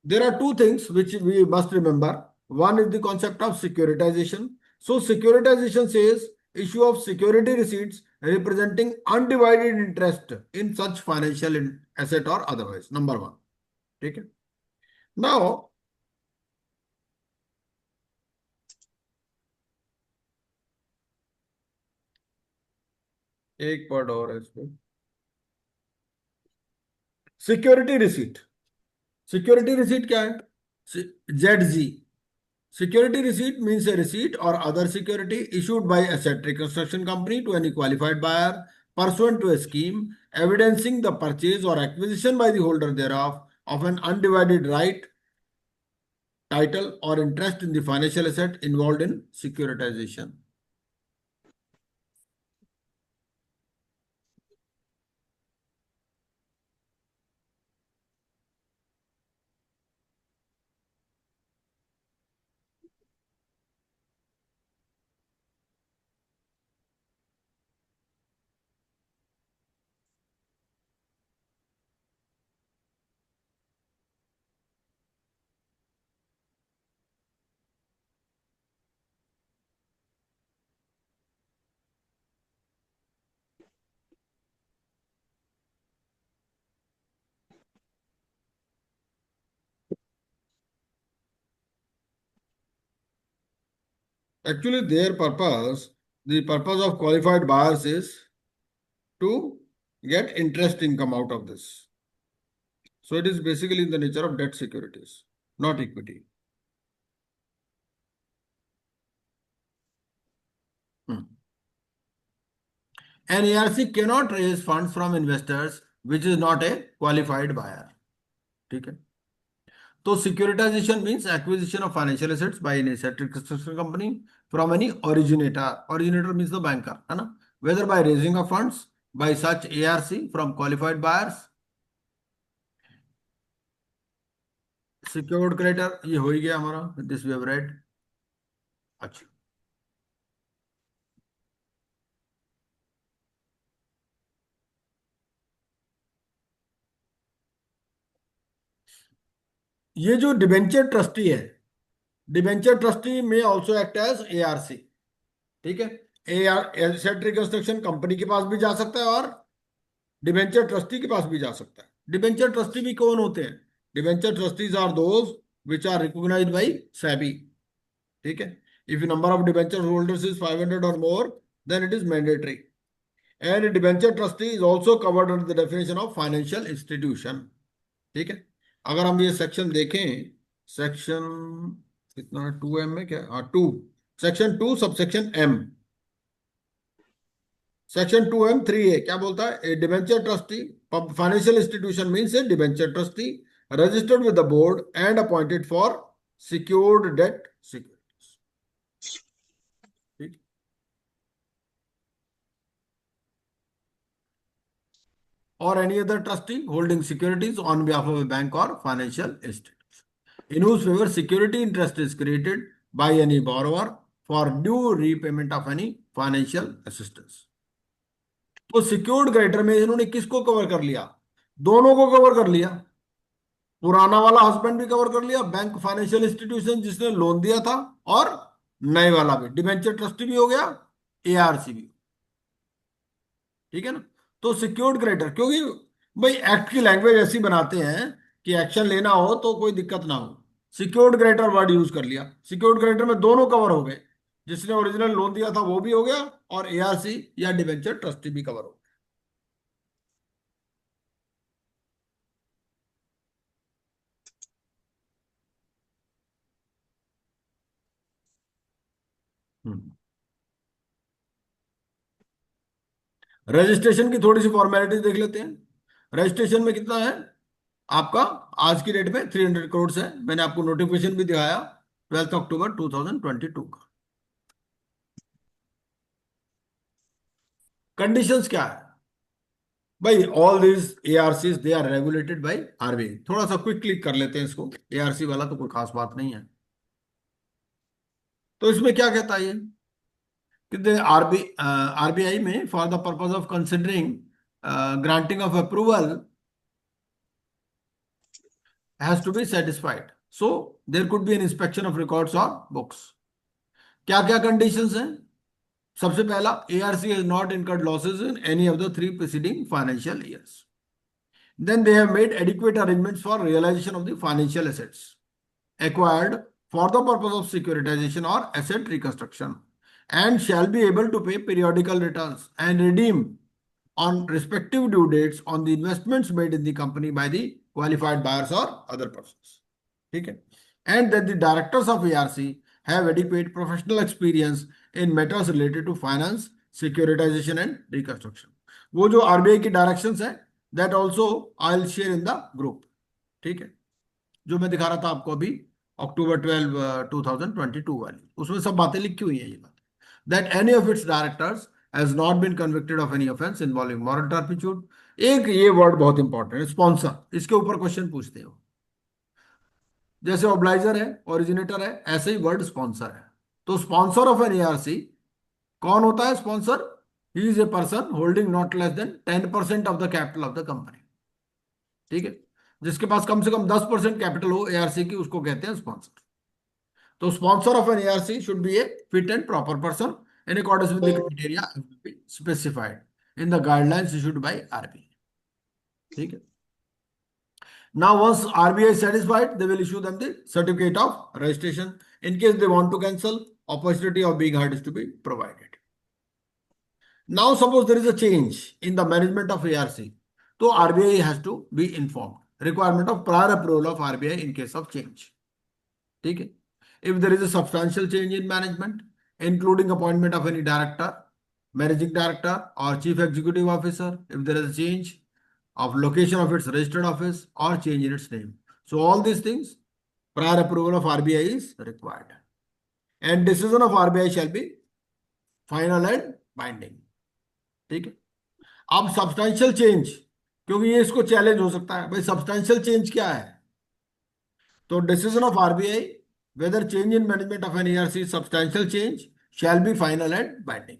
There are two things which we must remember. One is the concept of securitization. So securitization says issue of security receipts representing undivided interest in such financial asset or otherwise. Number one. Okay. Now, एक पॉइंट और है इसमें, सिक्योरिटी रिसीट। सिक्योरिटी रिसीट क्या है, ZZ। Security receipt means a receipt or other security issued by asset reconstruction company to any qualified buyer pursuant to a scheme evidencing the purchase or acquisition by the holder thereof of an undivided right, title or interest in the financial asset involved in securitization। Actually, their purpose, the purpose of qualified buyers is to get interest income out of this. So it is basically in the nature of debt securities, not equity. An ARC cannot raise funds from investors which is not a qualified buyer। ठीक है, तो securitisation means acquisition of financial assets by an asset reconstruction company from any originator, originator means the banker, है ना, whether by raising of funds by such ARC from qualified buyers. Secured creditor ये हो ही गया हमारा, दिस वी हैव रेड। अच्छा, ये जो डिबेंचर ट्रस्टी है, डिबेंचर ट्रस्टी में ऑल्सो एक्ट एज एआरसी। ठीक है, एसेट रिकंस्ट्रक्शन कंपनी के पास भी जा सकता है और डिबेंचर ट्रस्टी के पास भी जा सकता है। डिबेंचर ट्रस्टी भी कौन होते हैं, debenture trustees are those which are recognised by SEBI. ठीक है, if number of debenture holders is 500 और more than it is mandatory, and debenture trustee is also covered under the definition of financial institution. ठीक है, अगर हम ये सेक्शन देखें, सेक्शन कितना 2M में क्या, हाँ 2, section 2 subsection M, section 2M 3A क्या बोलता है, a debenture trustee financial institution means a debenture trustee registered with the board and appointed for secured debt securities. ठीक, or any other trustee holding securities on behalf of a bank or financial institution in whose favor security interest is created by any borrower for due repayment of any financial assistance। तो सिक्योर्ड क्रेडिटर में इन्होंने किसको कवर कर लिया? दोनों को कवर कर लिया। पुराना वाला हस्बैंड भी कवर कर लिया, बैंक फाइनेंशियल इंस्टीट्यूशन जिसने लोन दिया था, और नए वाला भी, डिबेंचर ट्रस्टी भी हो गया, एआरसी भी। ठीक है ना? तो सिक्योर्ड क्रेडिटर, क्योंकि भाई एक्ट की लैंग्वेज ऐसी बनाते हैं कि एक्शन लेना हो तो कोई दिक्कत ना हो। सिक्योर्ड क्रेडिटर वर्ड यूज कर लिया, सिक्योर्ड क्रेडिटर में दोनों कवर हो गए, जिसने ओरिजिनल लोन दिया था वो भी हो गया, और एआरसी या डिबेंचर ट्रस्टी भी कवर हो गए। रजिस्ट्रेशन की थोड़ी सी फॉर्मेलिटीज देख लेते हैं। रजिस्ट्रेशन में कितना है आपका? आज की डेट में 300 करोड़ है। मैंने आपको नोटिफिकेशन भी दिखाया 12 अक्टूबर 2022 का। कंडीशंस क्या है भाई? All these ARCs they are regulated by RBI. थोड़ा सा क्विक क्लिक कर लेते हैं इसको, एआरसी वाला तो कोई खास बात नहीं है। तो इसमें क्या कहता है ये कि आरबीआई में for the purpose of considering granting of approval has to be satisfied. So there could be an inspection of records or books. क्या क्या कंडीशंस हैं? सबसे पहला, ARC has not incurred losses in any of the 3 preceding financial years. Then they have made adequate arrangements for realization of the financial assets acquired for the purpose of securitization or asset reconstruction, and shall be able to pay periodical returns and redeem on respective due dates on the investments made in the company by the qualified buyers or other persons. ठीक है? And that the directors of ARC have adequate professional experience in matters related to finance, securitization and reconstruction. वो जो आरबीआई की डायरेक्शंस है, that also I'll share in the group. ठीक है? जो मैं दिखा रहा था आपको अभी अक्टूबर 12 2022 वाली, उसमें सब बातें लिखी हुई है ये बात। That any of its directors has not been convicted of any offense involving moral turpitude। एक ये वर्ड बहुत इंपॉर्टेंट है, स्पॉन्सर। इसके ऊपर क्वेश्चन पूछते हो, जैसे ऑब्लाइजर है, ओरिजिनेटर है, ऐसे ही वर्ड स्पॉन्सर है। तो स्पॉन्सर ऑफ एन एआरसी कौन होता है? Sponsor, he is a person holding not less then 10% of the capital of the company. ठीक है? जिसके पास कम से कम 10% कैपिटल हो एआरसी की, उसको कहते हैं स्पॉन्सर। तो sponsor of an ARC should be a fit and proper person in accordance with the criteria specified in the guidelines issued by RBI. ठीक है? Now, once RBI is satisfied, they will issue them the certificate of registration. In case they want to cancel, opportunity of being heard is to be provided. Now, suppose there is a change in the management of ARC, so RBI has to be informed. Requirement of prior approval of RBI in case of change. ठीक है? If there is a substantial change in management, including appointment of any director, managing director or chief executive officer, if there is a change of location of its registered office or change in its name. So all these things, prior approval of RBI is required. And decision of RBI shall be final and binding. ठीक है? अब substantial change, क्योंकि ये इसको चैलेंज हो सकता है भाई, substantial change क्या है? तो decision of RBI whether change in management of an ERC is substantial change shall be final and binding.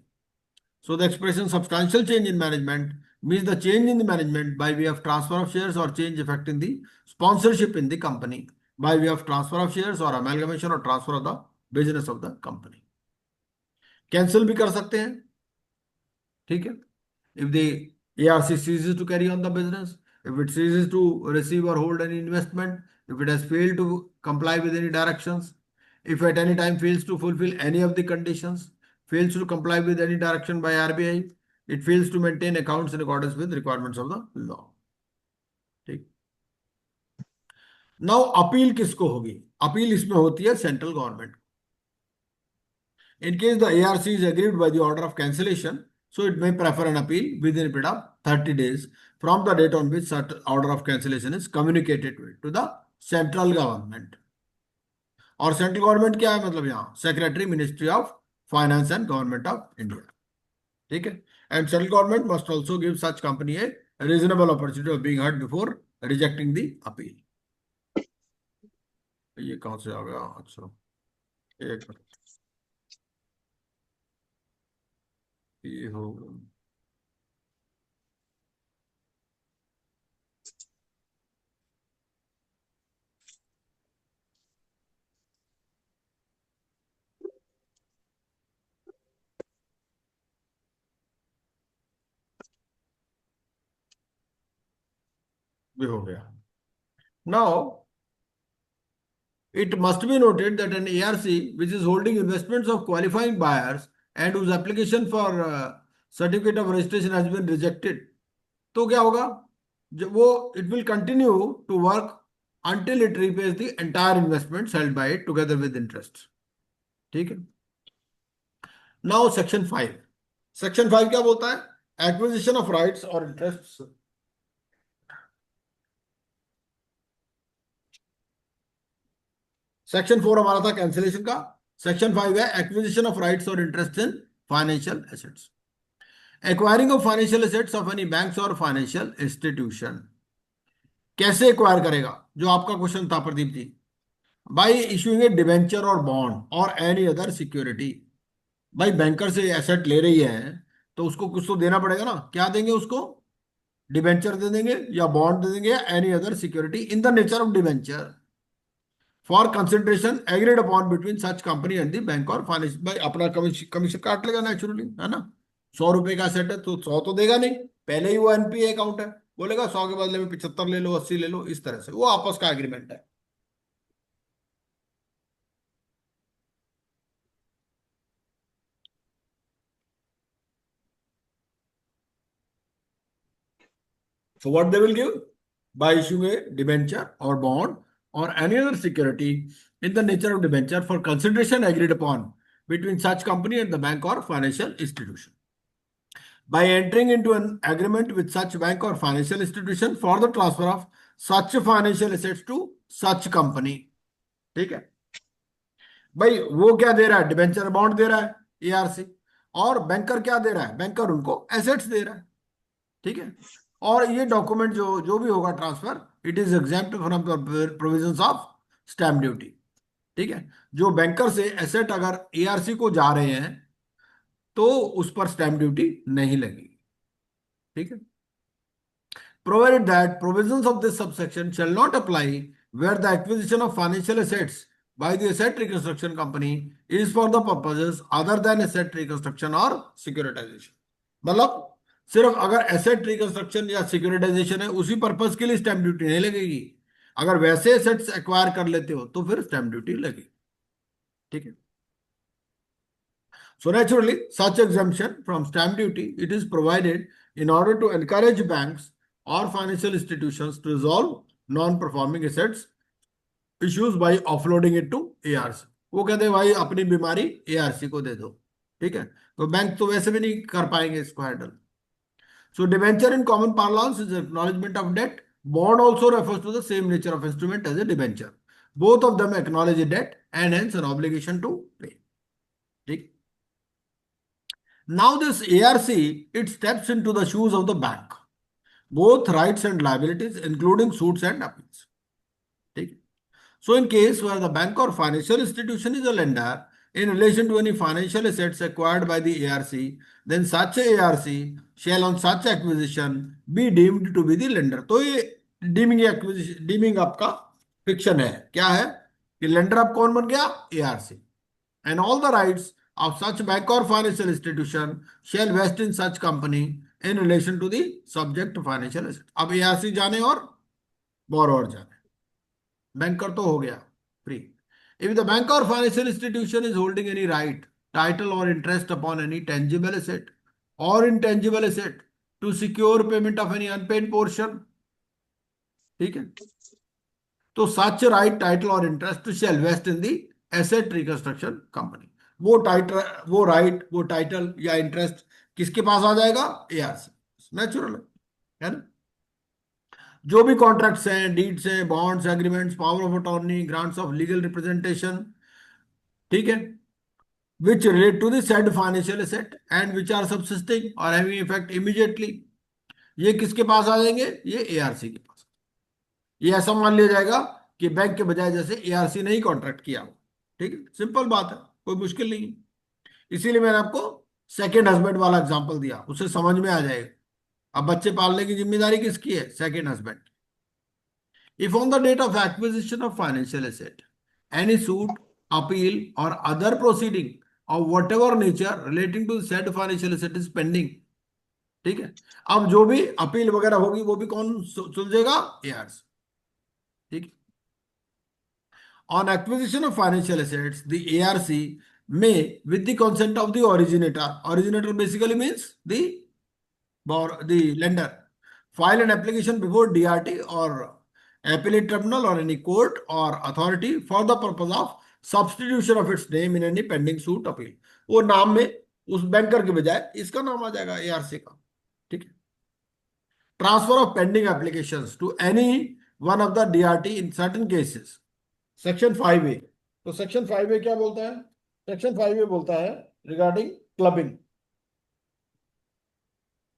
So the expression substantial change in management means the change in the management by way of transfer of shares or change affecting the sponsorship in the company by way of transfer of shares or amalgamation or transfer of the business of the company. Cancel भी कर सकते हैं। ठीक है? If the ARC ceases to carry on the business, if it ceases to receive or hold any investment, if it has failed to comply with any directions, if at any time fails to fulfill any of the conditions, fails to comply with any direction by RBI, it fails to maintain accounts in accordance with requirements of the law. ठीक? नाउ अपील किसको होगी? अपील इसमें होती है central government. In case the ARC is aggrieved by the order of cancellation, so it may prefer an appeal within a period of 30 days from the date on which such order of cancellation is communicated to the central government. और सेंट्रल गवर्नमेंट क्या है, मतलब यहाँ secretary ministry of finance and government of India, ठीक है। And central government must also give such company A reasonable opportunity of being heard before rejecting the appeal. ये कहां से आ गया, अच्छा एक मिनट, ये हो, ये हो गया। Now it must be noted that an ARC which is holding investments of qualifying buyers and whose application for certificate of registration has been rejected, तो क्या होगा, जब वो it will continue to work until it repays the entire investments held by it together with interest, ठीक है। नाउ सेक्शन 5 क्या बोलता है, एक्विजिशन ऑफ राइट्स और इंटरेस्ट। सेक्शन 4 हमारा था कैंसिलेशन का, सेक्शन 5 है एक्विजिशन ऑफ राइट्स और interest in financial assets. Acquiring of financial assets of any banks और फाइनेंशियल इंस्टीट्यूशन, कैसे एक्वायर करेगा, जो आपका क्वेश्चन था प्रदीप जी, बाय इशूइंग ए डिबेंचर और बॉन्ड और एनी अदर सिक्योरिटी। भाई बैंकर से एसेट ले रही है तो उसको कुछ तो देना पड़ेगा ना, क्या देंगे उसको, डिबेंचर दे देंगे या बॉन्ड दे देंगे या any other security in the nature of debenture for consideration agreed upon between such company and the bank और फाइनेंस। भाई अपना कमीशन कमीशन काट लेगा नेचुरली, है ना। 100 रुपए का सेट है तो 100 तो देगा नहीं, पहले ही वो एनपीए अकाउंट है, बोलेगा 100 के बदले में 75 ले लो, 80 ले लो, इस तरह से वो आपस का एग्रीमेंट है। So what they will give? By issuing a debenture or bond or any other security in the nature of debenture for consideration agreed upon between such company and the bank or financial institution. By entering into an agreement with such bank or financial institution for the transfer of such financial assets to such company, ठीक है। भाई वो क्या दे रहा है, डिबेंचर बॉन्ड दे रहा है एआरसी, और बैंकर क्या दे रहा है, बैंकर उनको एसेट्स दे रहा है, ठीक है। और ये डॉक्यूमेंट जो जो भी होगा transfer, it is exempt from provisions of stamp duty, ठीक है। जो बैंकर से एसेट अगर एआरसी को जा रहे हैं तो उस पर स्टैम्प ड्यूटी नहीं लगेगी, ठीक है। Provided that provisions of this subsection shall not apply where the acquisition of financial assets by the asset reconstruction company is for the purposes other than asset reconstruction or securitization। मतलब सिर्फ अगर एसेट रिकंस्ट्रक्शन या सिक्योरिटाइजेशन है उसी पर्पस के लिए स्टैंप ड्यूटी नहीं लगेगी, अगर वैसे एसेट्स एक्वायर कर लेते हो तो फिर स्टैंप ड्यूटी लगेगी, ठीक है। So naturally such exemption from stamp duty it is provided in order to encourage banks or financial institutions to resolve non-performing assets issues by offloading it to ARC। वो कहते हैं भाई अपनी बीमारी ARC को दे दो, ठीक है, तो बैंक तो वैसे भी नहीं कर पाएंगे इसको handle. So debenture in common parlance is acknowledgement of debt. Bond also refers to the same nature of instrument as a debenture. Both of them acknowledge a debt and hence an obligation to pay, ठीक। Now this ARC, it steps into the shoes of the bank, both rights and liabilities including suits and appeals, ठीक। So in case where the bank or financial institution is a lender in relation to any financial assets acquired by the ARC, then such a ARC shall on such acquisition be deemed to be the lender। तो ये डीमिंग एक्विजिशन, डीमिंग आपका फिक्शन है, क्या है कि लेंडर अब कौन बन गया, ARC। And all the rights of such bank और financial institution shall vest in such company in relation to the subject financial asset। अब ARC जाने और बोरोवर जाने, बैंकर तो हो गया फ्री। इफ द बैंक और financial institution is holding any right, title और interest upon any tangible asset और intangible asset to secure payment of any unpaid portion, ठीक है, तो सच राइट टाइटल और interest shall vest in the asset reconstruction company. वो टाइटल, वो राइट, वो टाइटल या इंटरेस्ट किसके पास आ जाएगा, ARC, नेचुरल है ना। जो भी कॉन्ट्रैक्ट्स हैं, डीड्स हैं, bonds, agreements, power of attorney, grants of legal representation, ठीक है, which relate to the said financial asset and which are subsisting or having effect immediately, ये किसके पास आ जाएंगे? ये एआरसी के पास। ये ऐसा मान लिया जाएगा कि बैंक के बजाय जैसे एआरसी ने ही कॉन्ट्रैक्ट किया हो। ठीक है, सिंपल बात है, कोई मुश्किल नहीं है। इसीलिए मैंने आपको सेकेंड हस्बैंड वाला एग्जांपल दिया, उससे समझ में आ जाएगा। अब बच्चे पालने की जिम्मेदारी किसकी है? Second husband. If on the date of acquisition of financial asset, any suit, appeal, or other proceeding of whatever nature relating to said financial asset is pending, ठीक है, अब जो भी अपील वगैरह होगी वो भी कौन सुलझेगा? एआरसी। ठीक है। On acquisition of financial assets, the ARC may, with the consent of the originator basically means the lender, file an application before DRT or appellate tribunal or any court or authority for the purpose of substitution of its name in any pending suit appeal। वो नाम में उस बैंकर के बजाय इसका नाम आ जाएगा, एआरसी का। ठीक है। Transfer of pending applications to any one of the DRT in certain cases, section 5A। तो सेक्शन 5A क्या बोलता है? सेक्शन 5A बोलता है रिगार्डिंग क्लबिंग।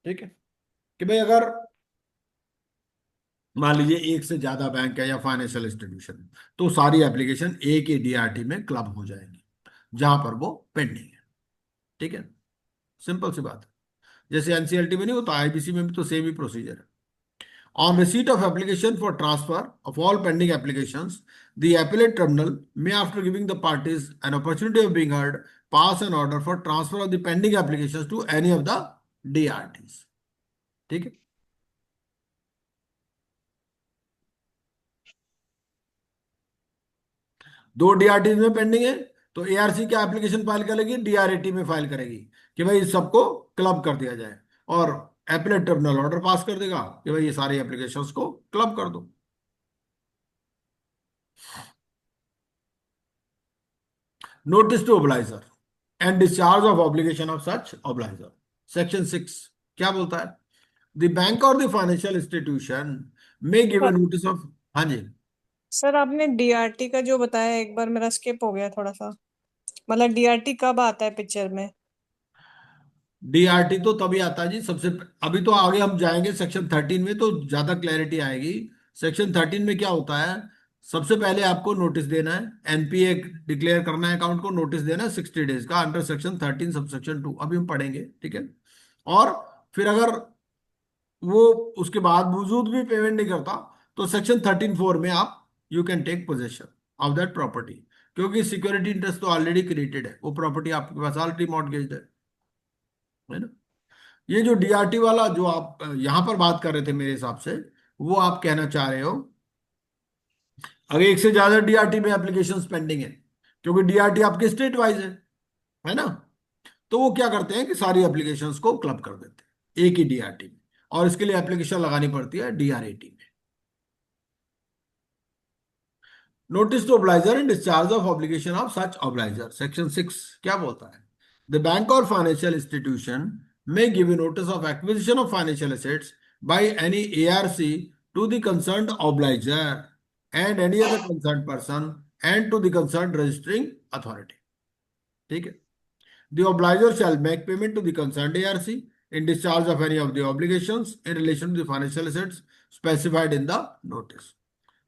ठीक है, कि भाई अगर मान लीजिए एक से ज्यादा बैंक है या फाइनेंशियल इंस्टीट्यूशन, तो सारी एप्लीकेशन एक ही डीआरटी में क्लब हो जाएंगी जहां पर वो पेंडिंग है। ठीक है, सिंपल सी बात है। जैसे एनसीएलटी में नहीं होता, आईबीसी में भी तो सेम ही प्रोसीजर है। On receipt of application for transfer of all pending applications, the appellate tribunal may, after giving the parties an opportunity of being heard, pass an order for transfer of the pending applications to any of the DRTs। ठीक है। दो डीआरटी में पेंडिंग है, तो एआरसी क्या एप्लीकेशन फाइल करेगी? डीआरएटी में फाइल करेगी कि भाई इस सबको क्लब कर दिया जाए, और एपलेट ट्रिब्यूनल ऑर्डर पास कर देगा कि भाई ये सारी एप्लीकेशंस को क्लब कर दो। Notice to obligor and discharge of obligation of such obligor, section 6 क्या बोलता है? द बैंक और the financial institution may give notice of. हाँ जी।
सर आपने डीआरटी का जो बताया एक बार मेरा स्किप हो गया थोड़ा सा, मतलब डीआरटी कब आता है पिक्चर में?
डीआरटी तो तभी आता है जी सबसे, अभी तो आगे हम जाएंगे सेक्शन 13 में तो ज्यादा क्लैरिटी आएगी। सेक्शन 13 में क्या होता है? सबसे पहले आपको नोटिस देना है, एनपीए डिक्लेयर करना है, अकाउंट को नोटिस देना है 60 डेज का, अंडर सेक्शन 13 सबसेक्शन 2, अभी हम पढ़ेंगे। ठीक है। और फिर अगर वो उसके बाद वजूद भी पेमेंट नहीं करता, तो सेक्शन 13(4) में आप you can take possession of that property, क्योंकि सिक्योरिटी इंटरेस्ट तो ऑलरेडी क्रिएटेड है, वो प्रॉपर्टी आपके पास ऑलरेडी मॉर्टगेज्ड है ना। ये जो डीआरटी वाला जो आप यहां पर बात कर रहे थे, मेरे हिसाब से वो आप कहना चाह रहे हो अगर एक से ज्यादा डीआरटी में एप्लीकेशंस पेंडिंग है, क्योंकि डीआरटी आपके स्टेट वाइज है ना, तो वो क्या करते हैं कि सारी एप्लीकेशंस को क्लब कर देते हैं एक ही डीआरटी में, और इसके लिए एप्लीकेशन लगानी पड़ती है डीआरएटी में। Notice to obligor and discharge of obligation of such obligor, section 6 क्या बोलता है? द बैंक और financial institution may give a notice of acquisition of financial assets by any ARC to the concerned obliger and any other concerned person and to the concerned registering authority। ठीक है। The obliger shall make payment to the concerned ARC in discharge of any of the obligations in relation to the financial assets specified in the notice।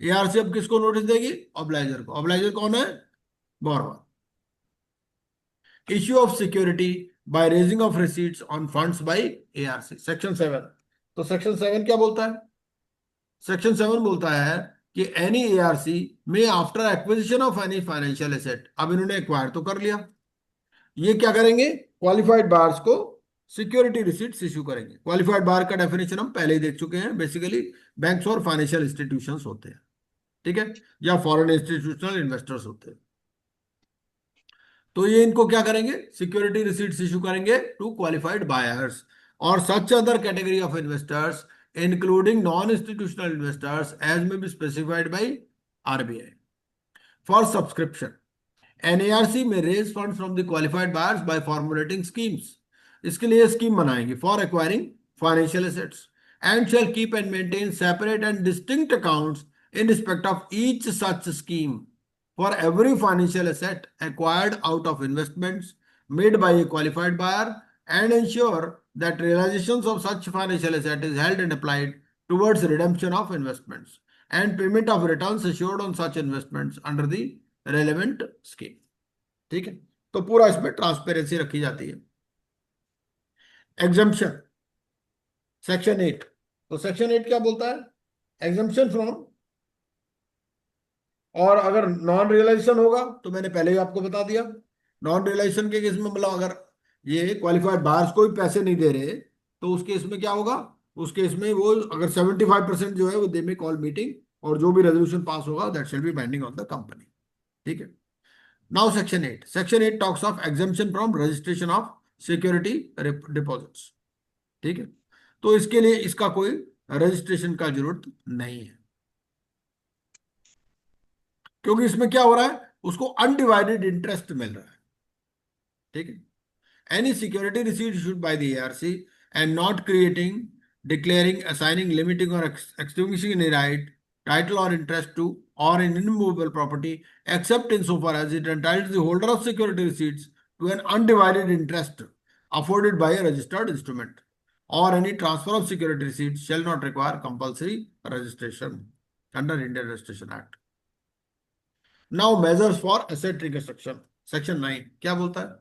ARC अब किसको नोटिस देगी? ऑब्लाइजर को। ऑब्लाइजर कौन है? Borrower. Issue of security by raising of receipts on funds by ARC, section 7। तो सेक्शन 7 क्या बोलता है? सेक्शन 7 बोलता है कि एनी ARC में after acquisition of any financial asset, अब इन्होंने एक्वायर तो कर लिया, ये क्या करेंगे? क्वालिफाइड बायर्स को सिक्योरिटी रिसीट्स इश्यू करेंगे। क्वालिफाइड बायर का डेफिनेशन हम पहले ही देख चुके हैं, बेसिकली बैंक्स और फाइनेंशियल इंस्टीट्यूशंस होते हैं, ठीक है, या फॉरेन इंस्टीट्यूशनल इन्वेस्टर्स होते हैं। तो ये इनको क्या करेंगे? सिक्योरिटी रिसीट्स इशू करेंगे टू क्वालिफाइड बायर्स और such other category of investors including non institutional investors as may be specified by RBI for subscription. An ARC may raise fund from the qualified buyers by formulating schemes, इसके लिए स्कीम बनाएंगे for acquiring financial assets and shall keep and maintain separate and distinct accounts in respect of each such scheme for every financial asset acquired out of investments made by a qualified buyer, and ensure that realizations of such financial asset is held and applied towards redemption of investments and payment of returns assured on such investments under the relevant scheme. ठीक है, तो पूरा इसमें ट्रांसपेरेंसी रखी जाती है. Exemption section 8. तो सेक्शन 8 क्या बोलता है? एग्जम्पशन फ्रॉम, और अगर नॉन रियलाइजेशन होगा तो मैंने पहले ही आपको बता दिया, नॉन रियलाइजेशन के केस में मतलब अगर ये क्वालिफाइड बायर्स को भी पैसे नहीं दे रहे तो उस केस में क्या होगा? उस केस में वो अगर 75% जो है वो दे में कॉल मीटिंग, और जो भी रेजोल्यूशन पास होगा that shall be binding on the company. ठीक है. Now section 8. Section 8 talks of exemption from registration of security deposits. ठीक है, तो इसके लिए इसका कोई रजिस्ट्रेशन का जरूरत नहीं है, क्योंकि इसमें क्या हो रहा है? उसको अनडिवाइडेड इंटरेस्ट मिल रहा है. ठीक है. Any security receipt issued by the ARC and not creating, declaring, assigning, limiting, or extinguishing any right, title, or interest to or in immovable property, except insofar as it entitles the holder of security receipts to an undivided interest afforded by a registered instrument, or any transfer of security receipts shall not require compulsory registration under Indian Registration Act. Now measures for asset reconstruction. Section 9 क्या बोलता है?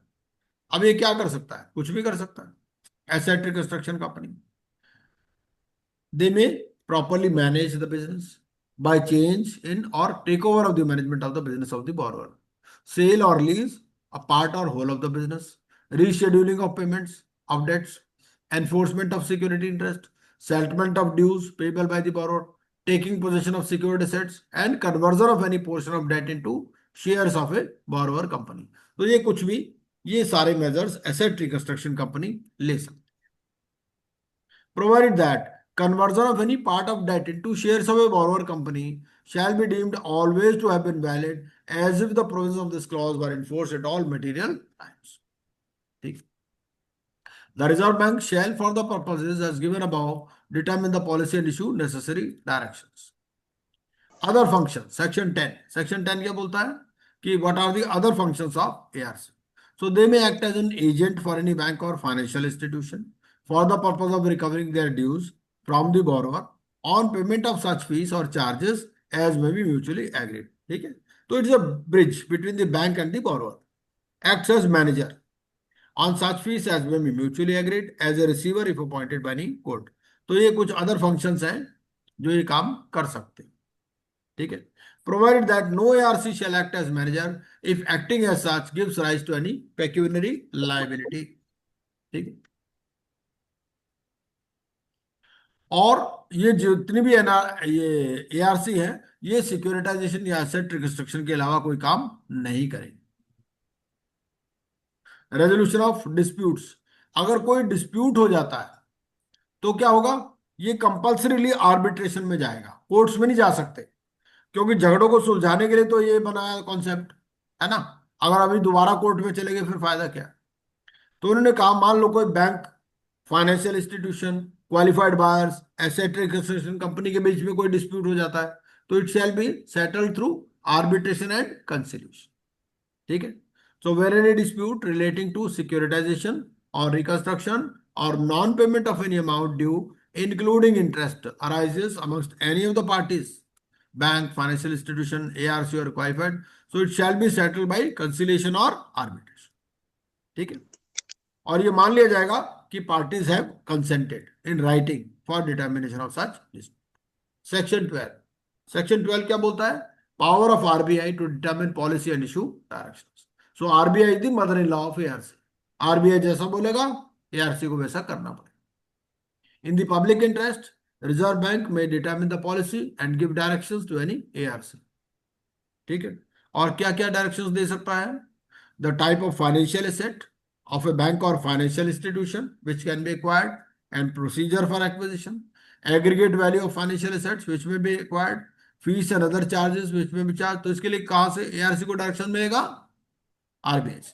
अब ये क्या कर सकता है? कुछ भी कर सकता है. Asset reconstruction company, they may properly manage the business by change in और take over of the management of the business of the borrower, sale और लीज अ पार्ट और whole of the business, rescheduling of payments of debts, enforcement of security interest, settlement of dues payable by the borrower, taking possession of secured assets and conversion of any portion of debt into shares of a borrower company. तो ये कुछ भी, ये सारे मेजर्स एसेट रिकंस्ट्रक्शन कंपनी ले सकती. Provided that conversion of any part of debt into shares of a borrower company shall be deemed always to have been valid as if the provisions of this clause were enforced at all material times. ठीक. The Reserve Bank shall, for the purposes as given above, determine the policy and issue necessary directions. Other functions. Section 10. Section 10 क्या बोलता है कि what are the other functions of ARC? So they may act as an agent for any bank or financial institution for the purpose of recovering their dues from the borrower on payment of such fees or charges as may be mutually agreed. ठीक है, तो it is a bridge between the bank and the borrower. Acts as manager on such fees as may be mutually agreed, as a receiver if appointed by any court. तो ये कुछ other functions हैं जो ये काम कर सकते हैं. ठीक है. Provided that no ARC shall act as manager if acting as such gives rise to any pecuniary liability. ठीक है. और ये जितनी भी ये एआरसी है, ये सिक्योरिटाइजेशन या एसेट रिकंस्ट्रक्शन के अलावा कोई काम नहीं करेंगे. Resolution of disputes. अगर कोई डिस्प्यूट हो जाता है तो क्या होगा? ये कंपल्सरीली आर्बिट्रेशन में जाएगा, कोर्ट्स में नहीं जा सकते, क्योंकि झगड़ों को सुलझाने के लिए तो ये बनाया कॉन्सेप्ट है ना. अगर अभी दोबारा कोर्ट में चले गए फिर फायदा क्या? तो उन्होंने कहा मान लो कोई bank, financial institution, qualified buyers, asset reconstruction company के बीच में कोई डिस्प्यूट हो जाता है तो it shall be settled through arbitration and conciliation. ठीक है. So where any dispute relating to securitisation और रिकंस्ट्रक्शन और non payment of any amount due including interest arises amongst any of the parties, bank, financial institution, ARC और qualified, so it shall be settled by conciliation और आर्बिट्रेशन. ठीक है. और ये मान लिया जाएगा कि parties have consented in writing for determination of such dispute. Section 12. Section 12 क्या बोलता है? Power of RBI to determine policy and issue directions. So RBI is the mother in law of ARC. RBI जैसा बोलेगा एआरसी को वैसा करना पड़ेगा. In the public interest, Reserve Bank may determine the policy and give directions to any ARC. ठीक है. और क्या क्या डायरेक्शंस दे सकता है? The type of financial asset of a bank or financial institution which can be acquired and procedure for acquisition, aggregate value of financial assets which may be acquired, fees and other charges which may be charged. तो इसके लिए कहां से एआरसी को डायरेक्शन मिलेगा? आरबीआई से.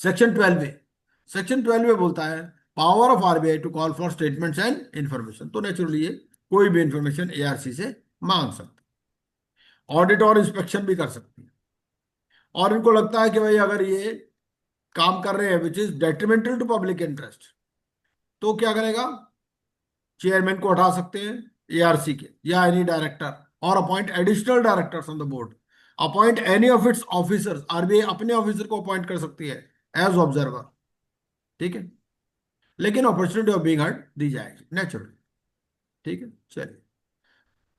सेक्शन 12 में बोलता है power of RBI to call for statements and information. तो नेचुरली ये कोई भी इंफॉर्मेशन एआरसी से मांग सकती है, ऑडिट और इंस्पेक्शन भी कर सकती है। और इनको लगता है कि भाई अगर ये काम कर रहे हैं which is detrimental to public interest, तो क्या करेगा, चेयरमैन को हटा सकते हैं एआरसी के या एनी डायरेक्टर, और appoint additional directors on the board, appoint any of its officers, RBI अपने ऑफिसर को अपॉइंट कर सकती है एज ऑब्जर्वर, ठीक है, लेकिन अपॉर्चुनिटी ऑफ बीइंग हर्ड दी जाएगी नेचुरली, ठीक है। चलिए,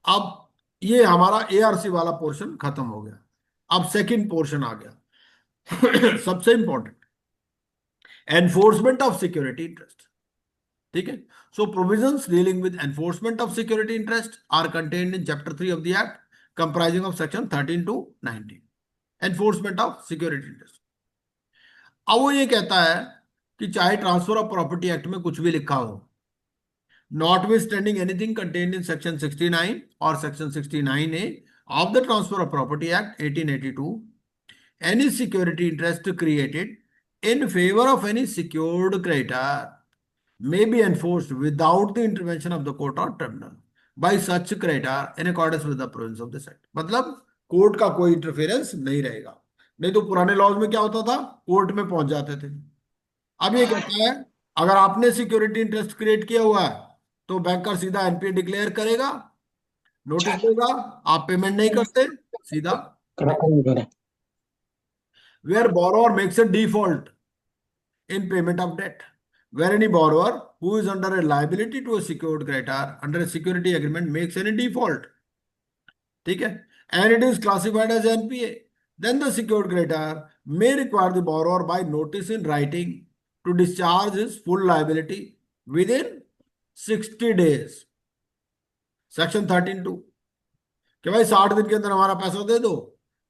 अब ये हमारा एआरसी वाला पोर्शन खत्म हो गया। अब सेकंड पोर्शन आ गया सबसे important, enforcement of security interest, ठीक है। So provisions dealing with enforcement of security interest are contained in chapter 3 of the act, comprising of section 13 to 19, enforcement of security interest. अब वो ये कहता है कि चाहे ट्रांसफर ऑफ प्रॉपर्टी एक्ट में कुछ भी लिखा हो, notwithstanding anything contained in section 69 or section 69A of the Transfer of Property Act 1882, any security interest created in favor of any secured creditor may be enforced without the intervention of the court or tribunal by such creditor in accordance with the provisions of this act। मतलब कोर्ट का कोई इंटरफेरेंस नहीं रहेगा। नहीं तो पुराने लॉज में क्या होता था, कोर्ट में पहुंच जाते थे। अब ये कहता है अगर आपने सिक्योरिटी इंटरेस्ट क्रिएट किया हुआ है तो बैंकर सीधा एनपीए डिक्लेयर करेगा, नोटिस देगा, आप पेमेंट नहीं करते सीधा where borrower makes a default in payment of debt, where any borrower who is under a liability to a secured creditor under a security agreement makes any default, ठीक है, and it is classified as NPA, then the secured creditor may require the borrower by notice in writing to discharge his full liability within 60 days, section 13(2) कि भाई 60 दिन के अंदर हमारा पैसा दे दो,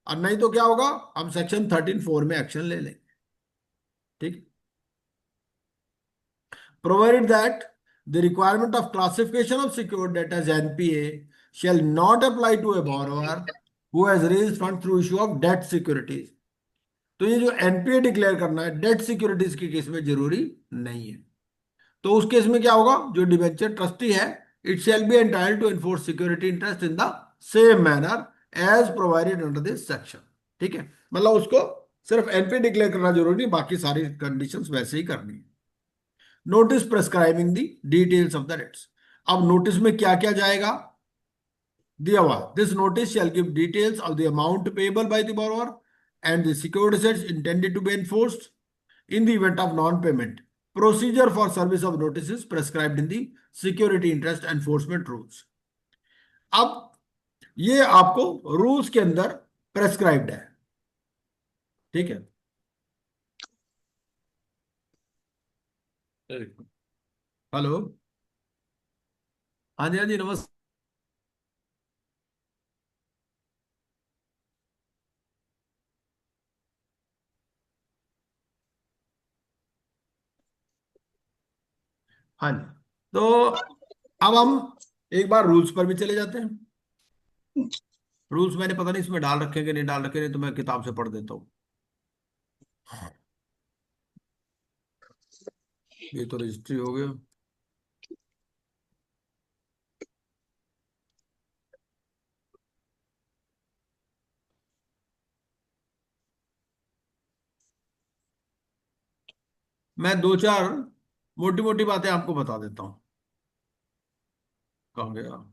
और नहीं तो क्या होगा, हम सेक्शन 13(4) में एक्शन ले लेंगे, ठीक। Provided that the requirement of classification of secured debt as NPA shall not apply to a borrower who has raised funds through issue of debt securities। तो ये जो एनपीए डिक्लेयर करना है डेट सिक्योरिटीज के केस में जरूरी नहीं है। तो उस केस में क्या होगा, जो डिबेंचर ट्रस्टी है it shall be entitled to enforce security interest in the same manner as provided under this section, ठीक है। मतलब उसको सिर्फ एनपीए डिक्लेयर करना जरूरी नहीं, बाकी सारी कंडीशंस वैसे ही करनी है। Notice prescribing the details of the debts. अब नोटिस में क्या क्या जाएगा, दिया हुआ, this notice shall give details of the amount payable by the borrower and the secured assets intended to be enforced in the event of non payment, procedure for service of notice prescribed in the security interest enforcement rules. अब ये आपको रूल्स के अंदर प्रेस्क्राइब्ड है, ठीक है। हेलो, हाँ जी, हाँ जी, नमस्ते। हाँ जी, तो अब हम एक बार रूल्स पर भी चले जाते हैं। रूल्स मैंने पता नहीं इसमें डाल रखे कि नहीं डाल रखे, नहीं तो मैं किताब से पढ़ देता हूँ। ये तो रजिस्ट्री हो गया। मैं दो चार मोटी मोटी बातें आपको बता देता हूँ। कहाँ गया,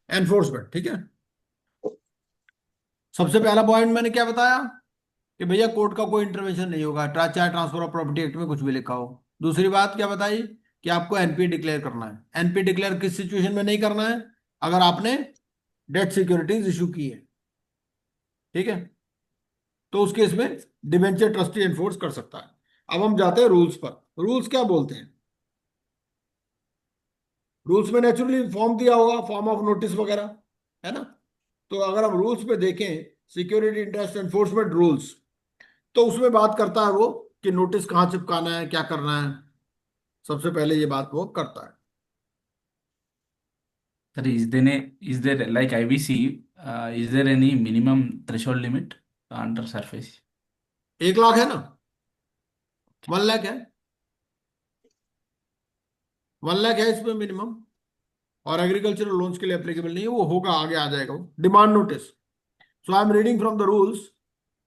एनफोर्समेंट, ठीक है। सबसे पहला पॉइंट मैंने क्या बताया कि भैया कोर्ट का कोई इंटरवेंशन नहीं होगा, चाहे ट्रांसफर ऑफ प्रॉपर्टी एक्ट में कुछ भी लिखा हो। दूसरी बात क्या बताई कि आपको एनपी डिक्लेयर करना है। एनपी डिक्लेयर किस सिचुएशन में नहीं करना है, अगर आपने डेट सिक्योरिटीज इशू की है, ठीक है, तो उस केस में डिबेंचर ट्रस्टी एनफोर्स कर सकता है। अब हम जाते हैं रूल्स पर। रूल्स क्या बोलते हैं, रूल्स में नेचुरली फॉर्म दिया होगा, फॉर्म ऑफ नोटिस वगैरह, है ना। तो अगर हम रूल्स पे देखें, सिक्योरिटी इंटरेस्ट एनफोर्समेंट रूल्स, तो उसमें बात करता है वो कि नोटिस कहाँ चिपकाना है, क्या करना है। सबसे पहले ये बात वो करता है।
Sir, is there like IBC, is there any minimum threshold limit under surface?
1 lakh है ना, 1 लाख है, 1 लाख है इसमें मिनिमम, और एग्रीकल्चरल लोन्स के लिए एप्लीकेबल नहीं है, वो होगा आगे आ जाएगा वो। Demand notice, so I am reading from the rules.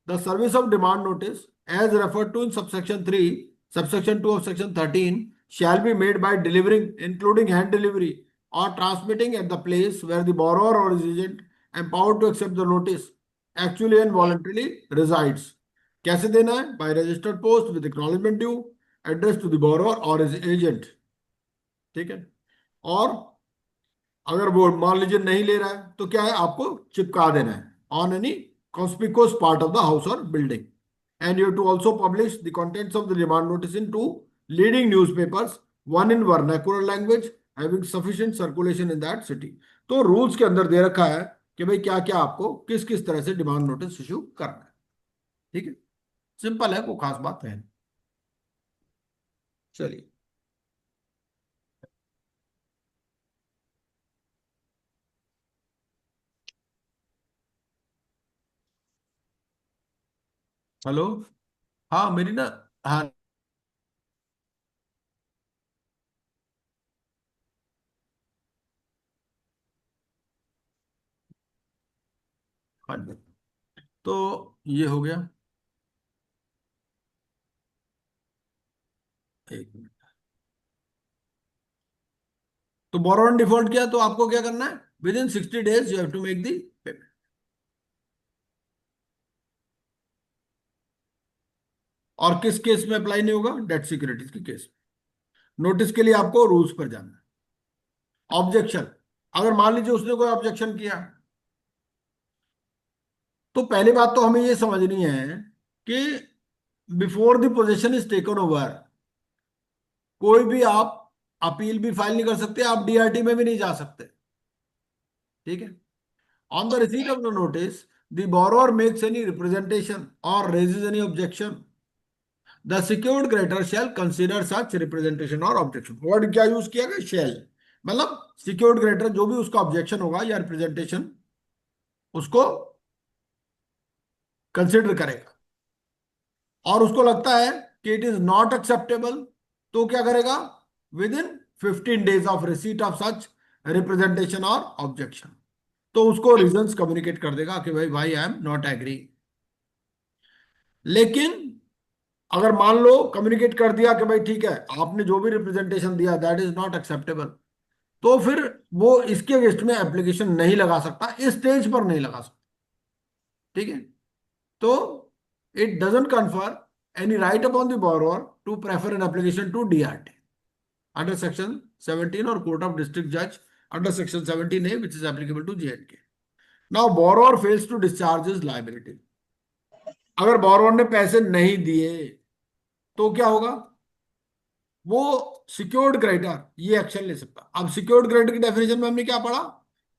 The service of demand notice as referred to in subsection 3 subsection 2 of section 13 shall be made by delivering, including hand delivery, or transmitting at the place where the borrower or his agent empowered to accept the notice actually and voluntarily resides। कैसे देना है? by registered post with acknowledgement due, addressed to the borrower or his agent। ठीक है, और अगर वो मान लीजिए नहीं ले रहा है तो क्या है, आपको चिपका देना है on any conspicuous part of the house or building, and you have to also publish the contents of the demand notice in 2 leading newspapers, one in vernacular language having sufficient circulation in that city। तो रूल्स के अंदर दे रखा है कि भाई क्या क्या आपको किस किस तरह से डिमांड नोटिस इशू करना है। ठीक है, सिंपल है, कोई खास बात है नहीं। चलिए, हेलो, हाँ मेरी ना, हाँ हाँ जी। तो ये हो गया, एक मिनट। तो बोरोवर डिफॉल्ट किया तो आपको क्या करना है, within 60 days you have to make the payment. और किस केस में अप्लाई नहीं होगा? डेट सिक्योरिटीज के केस में। नोटिस के लिए आपको रूल्स पर जाना है। ऑब्जेक्शन, अगर मान लीजिए उसने कोई ऑब्जेक्शन किया, तो पहली बात तो हमें ये समझनी है कि before the position is taken over, कोई भी आप अपील भी फाइल नहीं कर सकते, आप डीआरटी में भी नहीं जा सकते। ठीक है, on the receipt of the notice the borrower makes any representation और raises any objection, the secured creditor shall consider such representation और ऑब्जेक्शन। वर्ड क्या यूज किया गया? शैल, मतलब सिक्योर्ड क्रेडिटर जो भी उसका ऑब्जेक्शन होगा या रिप्रेजेंटेशन, उसको कंसिडर करेगा, और उसको लगता है कि इट इज नॉट एक्सेप्टेबल, तो क्या करेगा? With in 15 days of receipt of such representation और ऑब्जेक्शन, तो उसको रीजंस कम्युनिकेट कर देगा कि भाई भाई आई एम नॉट एग्री। लेकिन अगर मान लो कम्युनिकेट कर दिया कि भाई ठीक है, आपने जो भी रिप्रेजेंटेशन दिया दैट इज नॉट एक्सेप्टेबल, तो फिर वो इसके अगेंस्ट में एप्लीकेशन नहीं लगा सकता, इस स्टेज पर नहीं लगा सकता। ठीक है, तो it doesn't confer any right upon the borrower to prefer an application to DRT under section 17 और कोर्ट ऑफ डिस्ट्रिक्ट जज under section 17A which is applicable to JNK। Now borrower fails to discharge his liability, अगर बोरोवर ने पैसे नहीं दिए तो क्या होगा? वो सिक्योर्ड क्रेडिटर ये एक्शन ले सकता। अब सिक्योर्ड क्रेडिटर की डेफिनेशन में हमने क्या पढ़ा?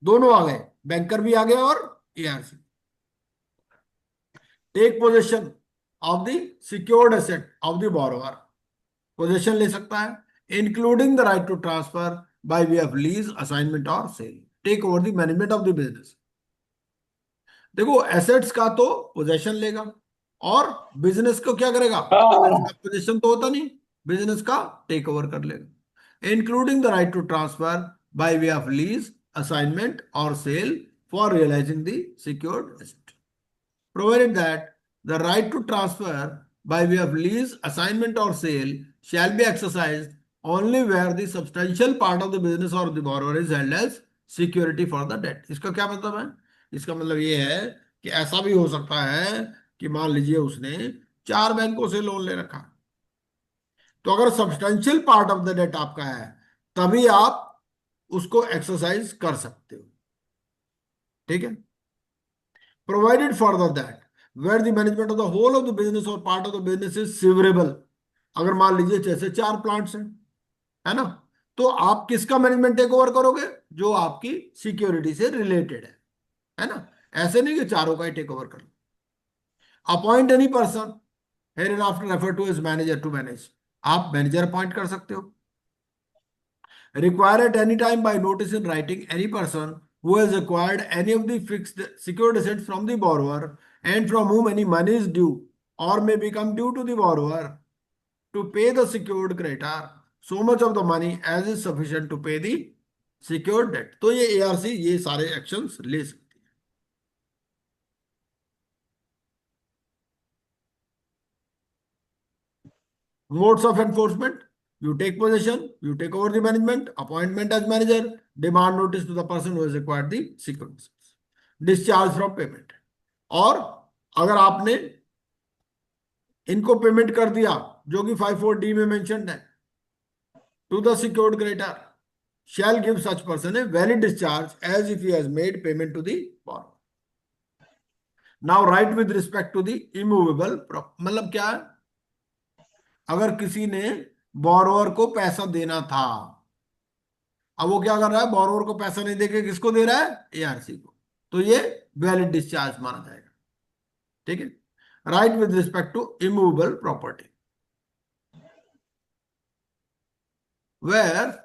दोनों आ गए, बैंकर भी आ गए और ARC. Take possession of the secured asset of the borrower, possession ले सकता है, including the right to transfer by way of lease, assignment और sale, take over the management of the business. देखो, एसेट्स का तो पोजेशन लेगा, और बिजनेस को क्या करेगा? पोजेशन तो होता नहीं, बिजनेस का टेक ओवर कर लेगा, including the right to transfer by way of lease, assignment और sale for realising the secured asset, provided that the right to transfer by way of lease, assignment or sale shall be exercised only where the substantial part of the business or the borrower is held as security for the debt। इसका क्या मतलब है? इसका मतलब ये है कि ऐसा भी हो सकता है कि मान लीजिए उसने 4 बैंकों से लोन ले रखा, तो अगर substantial part of the debt आपका है तभी आप उसको एक्सरसाइज कर सकते हो। ठीक है, provided further that where the management of the whole of the business or part of the business is severable, अगर मान लीजिए जैसे 4 प्लांट्स हैं, है ना, तो आप किसका मैनेजमेंट टेक ओवर करोगे? जो आपकी सिक्योरिटी से रिलेटेड है ना। ऐसे नहीं कि चारों का ही टेक ओवर कर लो। Appoint any person hereafter refer to as manager to manage, आप मैनेजर अपॉइंट कर सकते हो। require at any time by notice in writing any person who has acquired any of the fixed secured assets from the borrower and from whom any money is due or may become due to the borrower to pay the secured creditor so much of the money as is sufficient to pay the secured debt. तो ये ARC ये सारे एक्शंस ले सकती है. Modes of enforcement: you take possession, you take over the management, appointment as manager, demand notice to the person who has acquired the securities, discharge from payment. और अगर आपने इनको पेमेंट कर दिया जो कि 54D में मेंशन्ड है, to the secured creditor shall give such person a valid discharge as if he has made payment to the borrower. Now right with respect to the immovable property, मतलब क्या है, अगर किसी ने बोरोवर को पैसा देना था, अब वो क्या कर रहा है, बोरोवर को पैसा नहीं देके किसको दे रहा है, एआरसी को, तो ये वैलिड डिस्चार्ज माना जाएगा. ठीक है. Right with respect to immovable property, where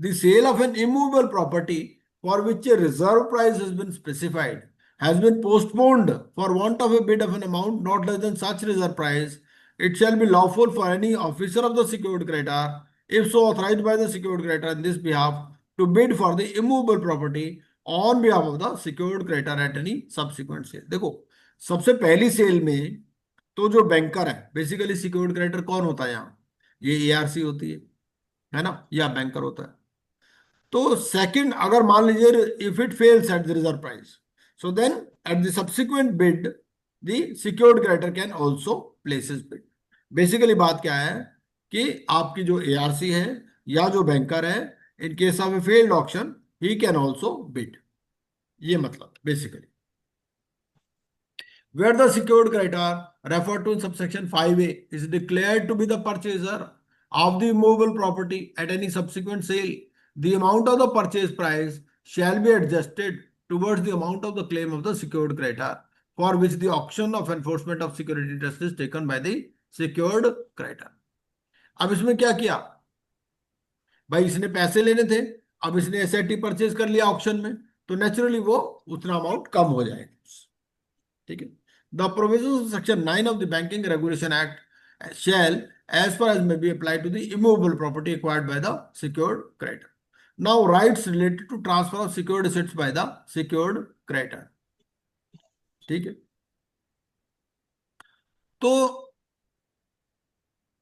the sale of an immovable property for which a reserve price has been specified has been postponed for want of a bid of an amount not less than such reserve price, it shall be lawful for any officer of the secured creditor, if so authorized by the secured creditor in this behalf, to bid for the immovable property on behalf of the secured creditor at any subsequent sale. देखो, सबसे पहली सेल में तो जो बैंकर है, बेसिकली सिक्योर्ड क्रेडिटर कौन होता है यहाँ, ये एआरसी होती है ना, या बैंकर होता है. तो सेकंड, अगर मान लीजिए if it fails at the reserve price, so then at the subsequent bid the secured creditor can also place his bid. Basically बात क्या है कि आपकी जो एआरसी है या जो बैंकर है, in case of A failed auction he can also bid. ये मतलब basically where the secured creditor referred to in subsection 5A is declared to be the purchaser of the immovable property at any subsequent sale, the amount of the purchase price shall be adjusted towards the amount of the claim of the secured creditor for which the auction of enforcement of security interest is taken by the secured creditor. अब इसमें क्या किया भाई, इसने पैसे लेने थे, अब इसने एसआईटी परचेज कर लिया ऑक्शन में, तो नेचुरली वो उतना अमाउंट कम हो जाएगा. ठीक है. The provisions of section 9 of the Banking Regulation Act shall, as far as may be applied to the immovable property acquired by the secured creditor. Now, rights related to transfer of secured assets by the secured creditor. ठीक है. तो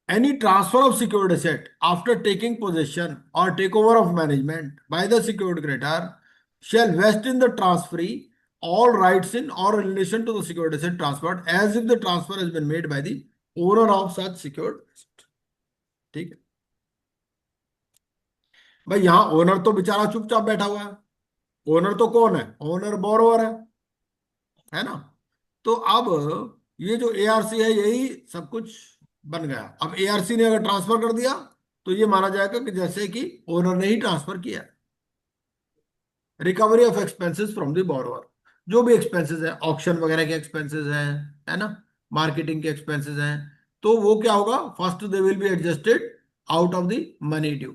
any transfer of secured asset after taking possession or takeover of management by the secured creditor shall vest in the transferee all rights in or in relation to the secured asset transferred as if the transfer has been made by the owner of such secured asset. ठीक है भाई, यहां ओनर तो बेचारा चुपचाप बैठा हुआ है. ओनर तो कौन है, ओनर बोरोवर है ना. तो अब ये जो एआरसी है यही सब कुछ बन गया. अब एआरसी ने अगर ट्रांसफर कर दिया तो ये माना जाएगा कि जैसे कि ओनर ने ही ट्रांसफर किया. Recovery of expenses from the borrower, जो भी एक्सपेंसेस है, ऑक्शन वगैरह के एक्सपेंसेस हैं, है ना, मार्केटिंग के एक्सपेंसेस हैं, तो वो क्या होगा, first they will be adjusted out of the money due.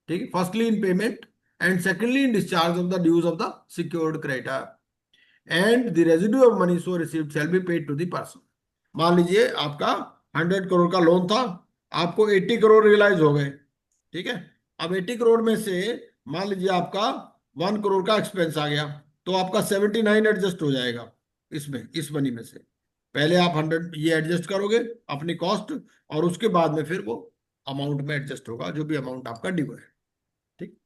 ठीक है. Firstly in payment and secondly in discharge of the dues of the secured creditor and the residue of money so received shall be paid to the person. मान लीजिए आपका 100 करोड़ का लोन था, आपको 80 करोड़ रियलाइज हो गए. ठीक है. अब 80 करोड़ में से मान लीजिए आपका 1 करोड़ का एक्सपेंस आ गया, तो आपका 79 एडजस्ट हो जाएगा इसमें, इस मनी में से. पहले आप 100 ये एडजस्ट करोगे अपनी कॉस्ट, और उसके बाद में फिर वो अमाउंट में एडजस्ट होगा जो भी अमाउंट आपका ड्यू है. ठीक.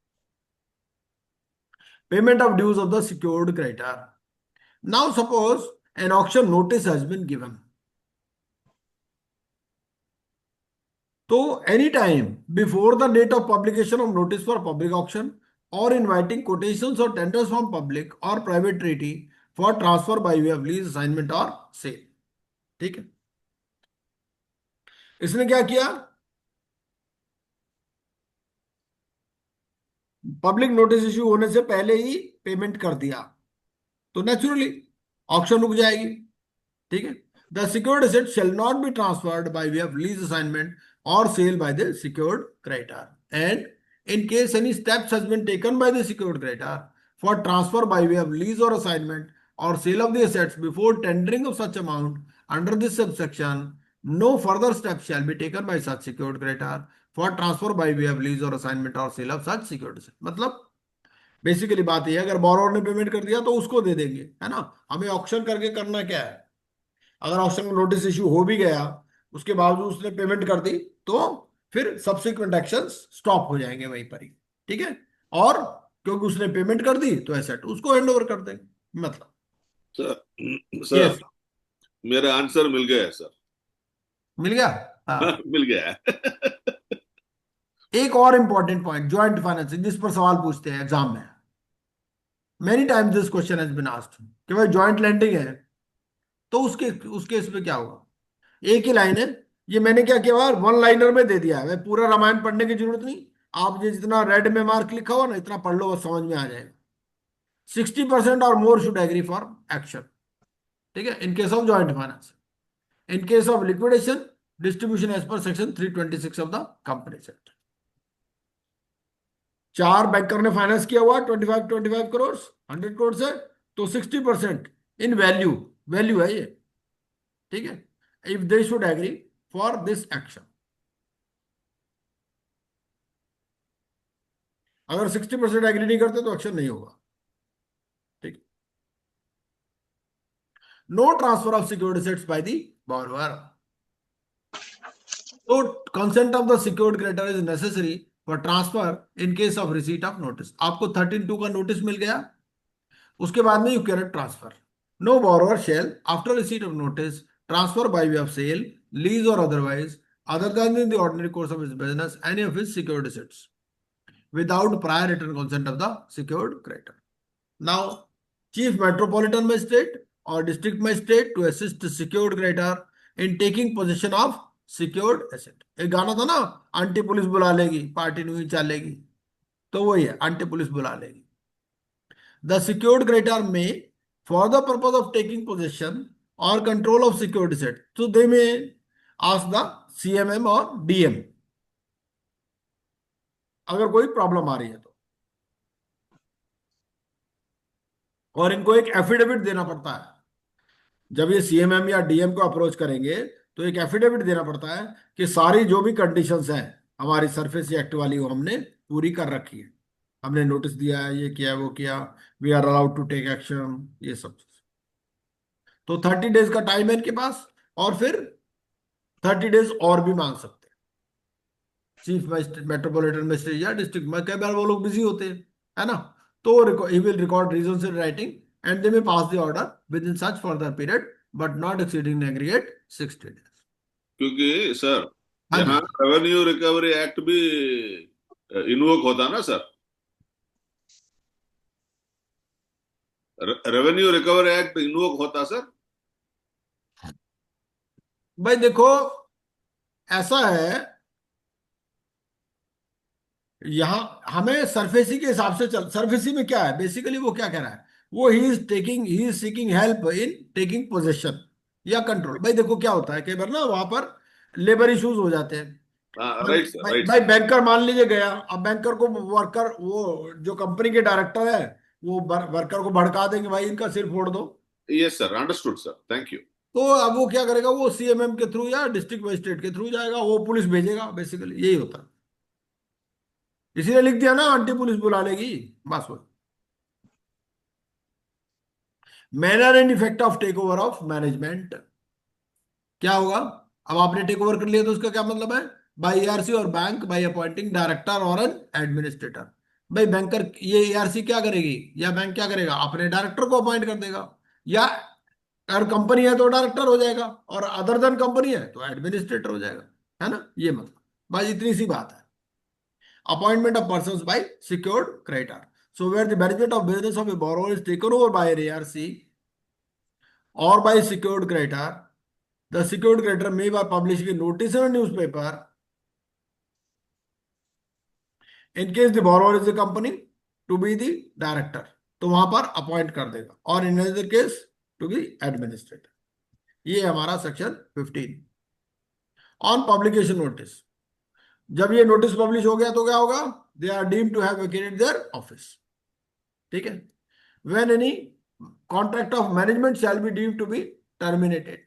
Payment of dues of the secured creditor. Now suppose an auction notice has been given. तो any time before the date of publication of notice for public auction or inviting quotations or tenders from public or private treaty for transfer by way of lease, assignment or sale. ठीक है. इसने क्या किया, पब्लिक नोटिस इश्यू होने से पहले ही पेमेंट कर दिया, तो नेचुरली ऑक्शन रुक जाएगी. ठीक है. The secured asset shall not be transferred by way of lease assignment or sale by the secured creditor. And in case any steps has been taken by the secured creditor for transfer by way of lease or assignment or sale of the assets before tendering of such amount under this subsection, no further steps shall be taken by such secured creditor for transfer by way of lease or assignment or sale of such secured asset. मतलब बेसिकली बात यह है, अगर बोरोवर ने पेमेंट कर दिया तो उसको दे देंगे, है ना। हमें ऑक्शन करके करना क्या है, अगर ऑक्शन में नोटिस इश्यू हो भी गया, उसके बावजूद उसने पेमेंट कर दी, तो फिर सब्सिक्वेंट एक्शंस स्टॉप हो जाएंगे वहीं पर ही, ठीक है। और क्योंकि उसने पेमेंट कर दी तो एसेट उसको हैंड ओवर कर देंगे, मतलब।
सर
Yes,
मेरा आंसर मिल गया है सर।
मिल गया। हाँ।
मिल गया है।
एक और इंपॉर्टेंट पॉइंट, ज्वाइंट फाइनेंसिंग, जिस पर सवाल पूछते हैं एग्जाम में, many times this question has been asked कि भाई ज्वाइंट लैंडिंग है तो उसके इसमें क्या होगा। एक ही लाइन है, ये मैंने क्या किया, वन लाइनर में दे दिया है, भाई पूरा रामायण पढ़ने की जरूरत नहीं, आप ये जितना रेड में मार्क लिखा हुआ ना इतना पढ़ लो, बस समझ में आ जाएगा। 60% और more should agree for action, ठीक है, in case of joint finance. In case of liquidation, distribution as per section 326 of the companies act. 4 banker ने फाइनेंस किया हुआ 25 करोड़, 100 करोड़ से, तो 60% इन वैल्यू, वैल्यू है ये, ठीक है, if they should agree for this action. अगर 60% एग्री नहीं करते तो एक्शन नहीं होगा, ठीक। No transfer of secured assets by the borrower, तो consent of the secured creditor is necessary for transfer in case of receipt of notice. आपको 13(2) का नोटिस मिल गया, उसके बाद में you can transfer. No borrower shall after receipt of notice transfer by way of sale, lease और otherwise other than in the ordinary course of his business any of his secured assets without prior written consent of the secured creditor. Now, chief metropolitan magistrate or district magistrate to assist the secured creditor in taking possession of secured asset. एक गाना था ना, आंटी पुलिस बुला लेगी पार्टी नहीं चलेगी, तो वही है, आंटी पुलिस बुला लेगी। The secured creditor may, for the purpose of taking possession or control of secured asset, so they may ask the CMM और DM अगर कोई प्रॉब्लम आ रही है तो, और इनको एक एफिडेविट देना पड़ता है। जब ये CMM या DM को अप्रोच करेंगे तो एक एफिडेविट देना पड़ता है कि सारी जो भी कंडीशंस हैं हमारी सरफेस एक्ट वाली वो हमने पूरी कर रखी है, हमने नोटिस दिया है, ये किया वो किया, we are allowed to take action, ये सब चीज। तो 30 डेज का टाइम है इनके पास, और फिर 30 डेज और भी मांग सकते हैं चीफ मजिस्ट्रेट, मेट्रोपॉलिटन मजिस्ट्रेट या डिस्ट्रिक्ट में। कई बार वो लोग बिजी होते हैं, है ना, तो he will record reasons in writing and they may pass the order with in such further period but not exceeding aggregate 60 days.
क्योंकि सर
हाँ जी।
यहाँ रेवेन्यू रिकवरी एक्ट भी इन्वोक होता ना sir, revenue recovery act invoke होता सर।
भाई देखो ऐसा है, यहां हमें सरफेसी के हिसाब से चल, सरफेसी में क्या है बेसिकली, वो क्या कह रहा है, वो he is seeking help in taking possession या कंट्रोल। भाई देखो क्या होता है, कई बार ना वहां पर लेबर इश्यूज हो जाते हैं।
राइट सर, राइट
भाई बैंकर मान लीजिए गया, अब बैंकर को वर्कर, वो जो कंपनी के डायरेक्टर है वो वर्कर को भड़का देंगे, भाई इनका सिर फोड़ दो।
Yes sir, understood sir, thank you.
तो अब वो क्या करेगा, वो CMM के थ्रू या डिस्ट्रिक्ट मजिस्ट्रेट के थ्रू जाएगा, वो पुलिस भेजेगा, बेसिकली यही होता है। इसीलिए लिख दिया ना, आंटी पुलिस बुला लेगी, बस वो। Manner and effect of take over of management, क्या होगा, अब आपने टेक ओवर कर लिया तो उसका क्या मतलब है, बाय ARC और बैंक बाय अपॉइंटिंग डायरेक्टर और एन एडमिनिस्ट्रेटर। भाई बैंकर, ये ARC क्या करेगी या बैंक क्या करेगा, अपने डायरेक्टर को अपॉइंट कर देगा, या अगर कंपनी है तो डायरेक्टर हो जाएगा, और अदर देन कंपनी है तो एडमिनिस्ट्रेटर हो जाएगा, है ना, ये मतलब भाई इतनी सी बात है। Appointment of persons by secured creditor, so where the benefit of business of a borrower is taken over by an ARC or by secured creditor, the secured creditor may by publishing a notice in a newspaper in case the borrower is a company to be the director, तो वहां पर अपॉइंट कर देगा, और in other case to be administrator. ये हमारा सेक्शन 15 ऑन पब्लिकेशन नोटिस। जब ये नोटिस पब्लिश हो गया तो क्या होगा? They are deemed to have vacated their office. ठीक है। When any contract of management shall be deemed to be terminated.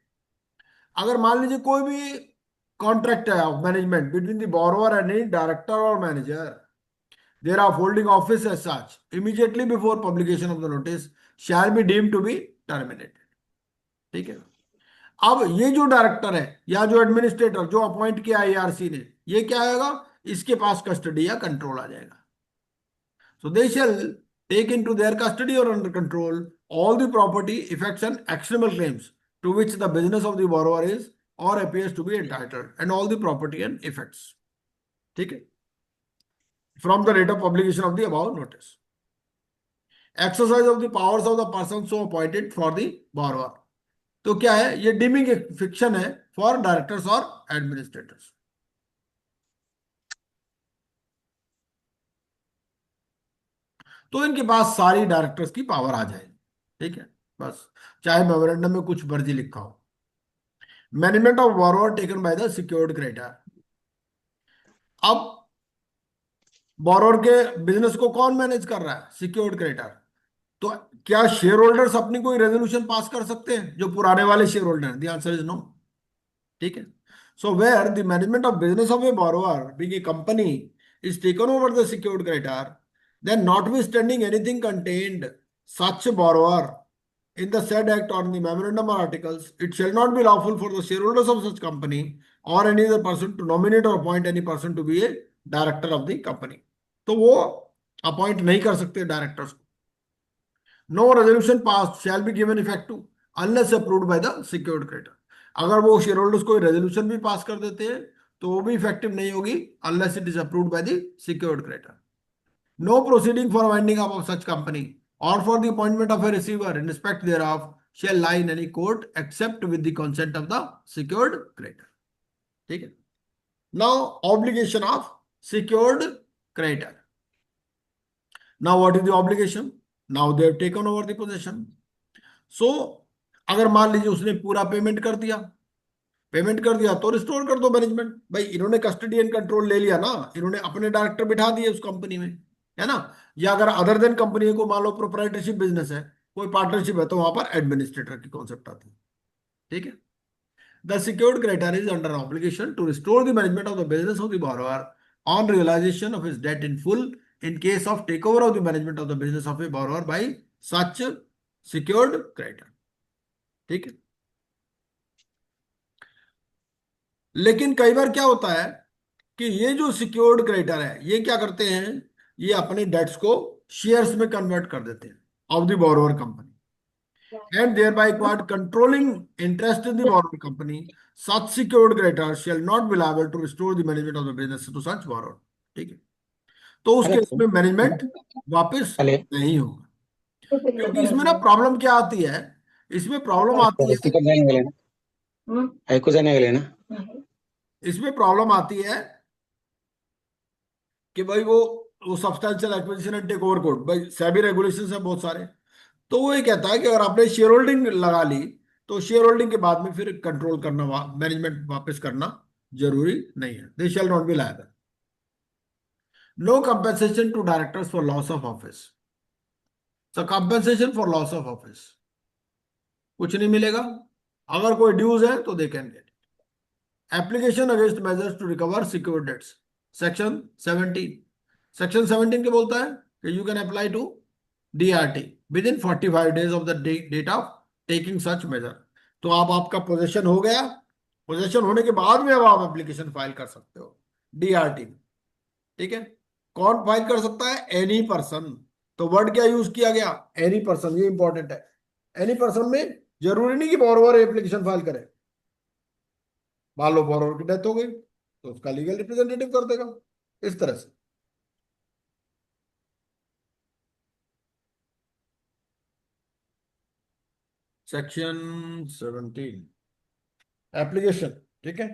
अगर मान लीजिए कोई भी कॉन्ट्रैक्ट है of management between the borrower and any director और manager there are holding office as such immediately before publication of the notice shall be deemed to be terminated. ठीक है। अब ये जो डायरेक्टर है या जो एडमिनिस्ट्रेटर जो अपॉइंट किया एआरसी ने, ये क्या आएगा? इसके पास कस्टडी या कंट्रोल आ जाएगा। So they shall take into their custody or under control all the property, effects and actionable claims to which the business of the borrower is or appears to be entitled, and all the property and effects. ठीक है? From the date of publication of the above notice. Exercise of the powers of the person so appointed for the borrower. तो क्या है? ये डीमिंग फिक्शन है फॉर डायरेक्टर्स और एडमिनिस्ट्रेटर्स। तो इनके पास सारी डायरेक्टर्स की पावर आ जाएगी। ठीक है, बस चाहे मेमोरेंडम में कुछ मर्जी लिखा हो। Management of borrower taken by the secured creditor. अब बोरोवर के बिजनेस को कौन मैनेज कर रहा है? Secured creditor. तो क्या शेयर होल्डर्स अपनी कोई रेजोल्यूशन पास कर सकते हैं जो पुराने वाले शेयर होल्डर हैं? The answer is no. ठीक है। So where the management of business of a borrower being a company is taken over the secured creditor, then notwithstanding anything contained such borrower in the said act or in the memorandum or articles, it shall not be lawful for the shareholders of such company or any other person to nominate or appoint any person to be a director of the company. तो वो अपॉइंट नहीं कर सकते डायरेक्टर्स को। No resolution pass shall be given effect to unless approved by the secured creditor. अगर वो शेयर होल्डर्स कोई रेजोल्यूशन भी पास कर देते हैं तो वो भी इफेक्टिव नहीं होगी unless it is approved by the secured creditor. No proceeding for winding up of such company or for the appointment of a receiver in respect thereof shall lie in any court except with the consent of the secured creditor. ठीक है। Now obligation of secured creditor. Now what is the obligation? Now they have taken over the possession. So अगर मान लीजिए उसने पूरा पेमेंट कर दिया, तो रिस्टोर कर दो मैनेजमेंट। भाई इन्होंने कस्टडी एंड कंट्रोल ले लिया ना, इन्होंने अपने डायरेक्टर बिठा दिए उस कंपनी में, है ना। या अगर अदर देन कंपनी को मान लो प्रोप्राइटरशिप बिजनेस है, कोई पार्टनरशिप है, तो वहां पर एडमिनिस्ट्रेटर की कॉन्सेप्ट आती है। ठीक है। The secured creditor is under obligation to restore the management of the business of the borrower on realisation of his debt in full in case of take over of the management of the business of a borrower by such secured creditor. ठीक है। लेकिन कई बार क्या होता है कि ये जो सिक्योर्ड क्रेडिटर है ये क्या करते हैं? ये अपने डेट्स को शेयर्स में कन्वर्ट कर देते हैं of the borrower company and thereby acquired controlling interest in the borrower company. Such secured creditor shall not be liable to restore the management of the business to such borrower. ठीक है। तो उस केस में मैनेजमेंट वापस नहीं होगा, क्योंकि इसमें ना प्रॉब्लम क्या आती है? इसमें प्रॉब्लम आती है इसमें प्रॉब्लम आती है कि भाई वो substantial acquisition and take over code, भाई सेबी रेगुलेशंस है बहुत सारे। तो वो ये कहता है कि अगर आपने शेयर होल्डिंग लगा ली तो शेयर होल्डिंग के बाद में फिर कंट्रोल करना, मैनेजमेंट वापस करना जरूरी नहीं है। They shall not be liable. No compensation to directors for loss of office. So compensation for loss of office कुछ नहीं मिलेगा। अगर कोई ड्यूज है तो they can get. Application against measures to recover secured debts, section 17। Section 17 के बोलता है कि you can apply to DRT within 45 days of the date of taking such measure। तो आपका पोजेशन हो गया, पोजेशन होने के बाद में अब आप एप्लीकेशन फाइल कर सकते हो DRT। ठीक है। कौन फाइल कर सकता है? Any person. तो वर्ड क्या यूज किया गया? Any person. ये इंपॉर्टेंट है। एनी पर्सन में जरूरी नहीं कि बोरोवर एप्लीकेशन फाइल करे। मान लो बोरोवर की डेथ हो गई तो उसका लीगल रिप्रेजेंटेटिव कर देगा, इस तरह से। Section 17 application. ठीक है।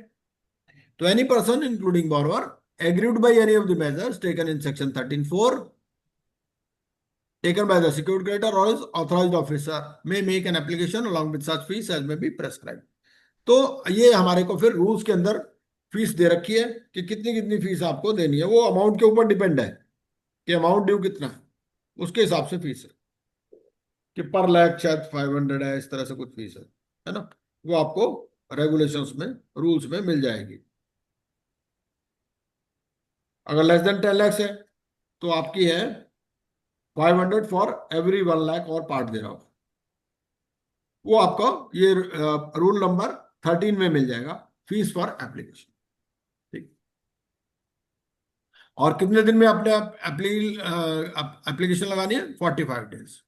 तो any person including borrower agreed by any of the measures taken in section 13(4) taken by the secured creditor or his authorized officer may make an application along with such fees as may be prescribed। तो ये हमारे को फिर रूल्स के अंदर फीस दे रखी है कि कितनी कितनी फीस आपको देनी है, वो अमाउंट के ऊपर डिपेंड है कि अमाउंट ड्यू कितना है, उसके हिसाब से फीस है कि पर लाख शायद 500 है, इस तरह से कुछ फीस है ना, वो आपको रेगुलेशंस में, रूल्स में मिल जाएगी। अगर लेस देन 10 lakhs है तो आपकी है 500 फॉर एवरी 1 लाख और पार्ट दे रहा हो, वो आपको ये रूल नंबर 13 में मिल जाएगा, फीस फॉर एप्लीकेशन। ठीक, और कितने दिन में आपने एप्लीकेशन लगानी है? 45 days।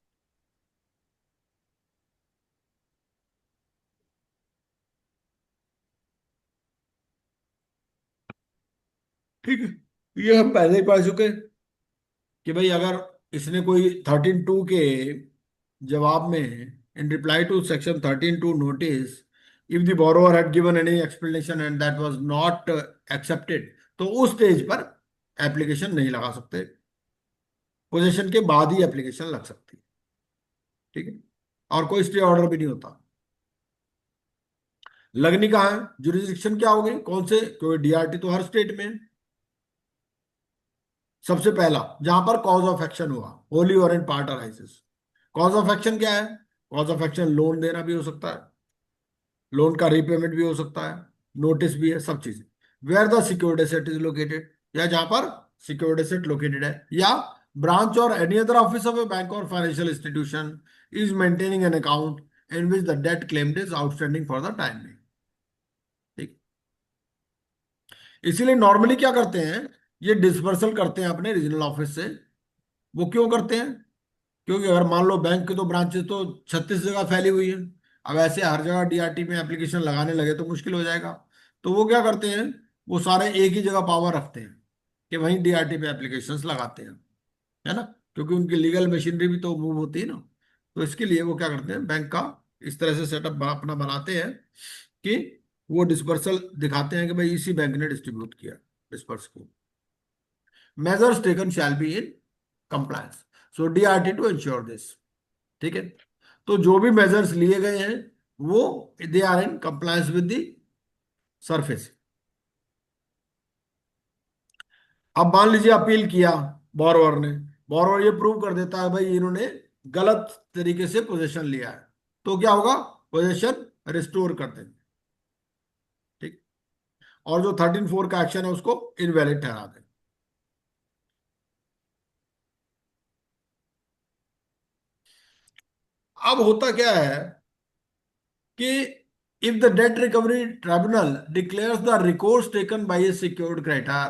ठीक है, ये हम पहले ही पढ़ चुके हैं कि भाई अगर इसने कोई 13(2) के जवाब में, in reply to section 13(2) notice, if the borrower had given any explanation and that was not accepted, तो उस स्टेज पर एप्लीकेशन नहीं लगा सकते, पोजीशन के बाद ही एप्लीकेशन लग सकती है। ठीक है, और कोई स्टे ऑर्डर भी नहीं होता। लगनी कहाँ है, जुरिस्डिक्शन क्या होगी, कौन से, क्योंकि डीआरटी तो हर स्टेट में है। सबसे पहला जहां पर कॉज ऑफ एक्शन हुआ, होली और in part arises. Cause of action क्या है? कॉज ऑफ एक्शन लोन देना भी हो सकता है, लोन का रीपेमेंट भी हो सकता है, नोटिस भी है, सब चीजें। Where the secured asset is located, या जहां पर सिक्योर्ड एसेट लोकेटेड है, या ब्रांच और any other office of a bank और financial institution is maintaining an account in which the debt claimed is outstanding for the time being. ठीक, इसीलिए नॉर्मली क्या करते हैं, ये डिसबर्सल करते हैं अपने रीजनल ऑफिस से। वो क्यों करते हैं? क्योंकि अगर मान लो बैंक की तो ब्रांचेस तो 36 जगह फैली हुई है, अब ऐसे हर जगह डीआरटी में एप्लीकेशन लगाने लगे तो मुश्किल हो जाएगा। तो वो क्या करते हैं, वो सारे एक ही जगह पावर रखते हैं कि वहीं डीआरटी पे एप्लीकेशंस लगाते हैं, है ना, क्योंकि उनकी लीगल मशीनरी भी तो मूव होती है ना। तो इसके लिए वो क्या करते हैं, बैंक का इस तरह से सेटअप अपना बनाते हैं कि वो डिस्पर्सल दिखाते हैं कि भाई इसी बैंक ने डिस्ट्रीब्यूट किया डिस्पर्स को। Measures taken shall be in compliance, so DRT to ensure this. ठीक है, तो जो भी मेजर्स लिए गए हैं वो they are in compliance with the SARFAESI. अब मान लीजिए अपील किया बोरोवर ने, बोरोवर ये प्रूव कर देता है भाई इन्होंने गलत तरीके से पोजीशन लिया है, तो क्या होगा, पोजीशन रिस्टोर कर देंगे। ठीक, और जो 13(4) का एक्शन है उसको इनवैलिड ठहरा देंगे। अब होता क्या है कि if the debt recovery tribunal declares the recourse taken by a secured creditor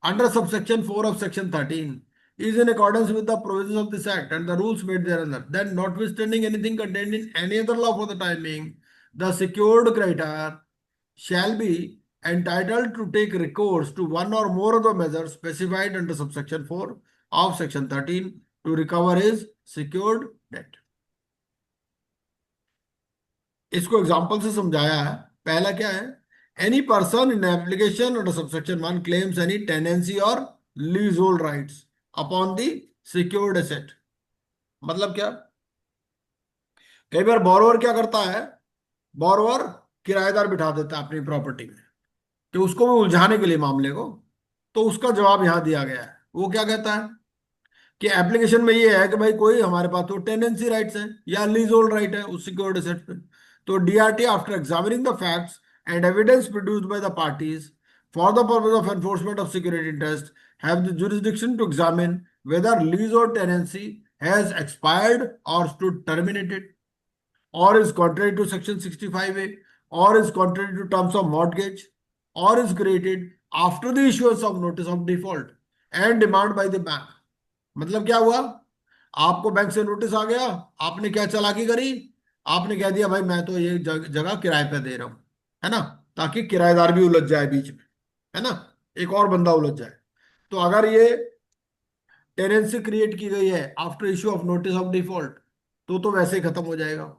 under subsection 4 of section 13 is in accordance with the provisions of this act and the rules made thereunder, then notwithstanding anything contained in any other law for the time being, the secured creditor shall be entitled to take recourse to one or more of the measures specified under subsection 4 of section 13 to recover his secured debt। इसको एग्जांपल से समझाया है। पहला क्या है, any person in application under subsection 1 claims any tenancy और leasehold rights upon the secured asset. मतलब क्या, कई बार बोरोवर क्या करता है, बोरोवर किराएदार बिठा देता है अपनी प्रॉपर्टी में कि उसको भी उलझाने के लिए मामले को। तो उसका जवाब यहां दिया गया है, वो क्या कहता है कि एप्लीकेशन में ये है कि भाई कोई हमारे पास तो टेनेंसी राइट्स हैं या लीज होल्ड राइट है उस सिक्योर्ड एसेट पे। तो DRT after examining the facts and evidence produced by the parties for the purpose of enforcement of security interest have the jurisdiction to examine whether lease or tenancy has expired or stood terminated or is contrary to section 65A or is contrary to terms of mortgage or is created after the issuance of notice of default and demand by the bank। मतलब क्या हुआ, आपको बैंक से नोटिस आ गया, आपने क्या चालाकी करी, आपने कह दिया भाई मैं तो ये जगह किराए पे दे रहा हूं, है ना, ताकि किराएदार भी उलझ जाए बीच में, है ना, एक और बंदा उलझ जाए। तो अगर ये टेनेंसी क्रिएट की गई है after issue of notice of default तो वैसे ही खत्म हो जाएगा।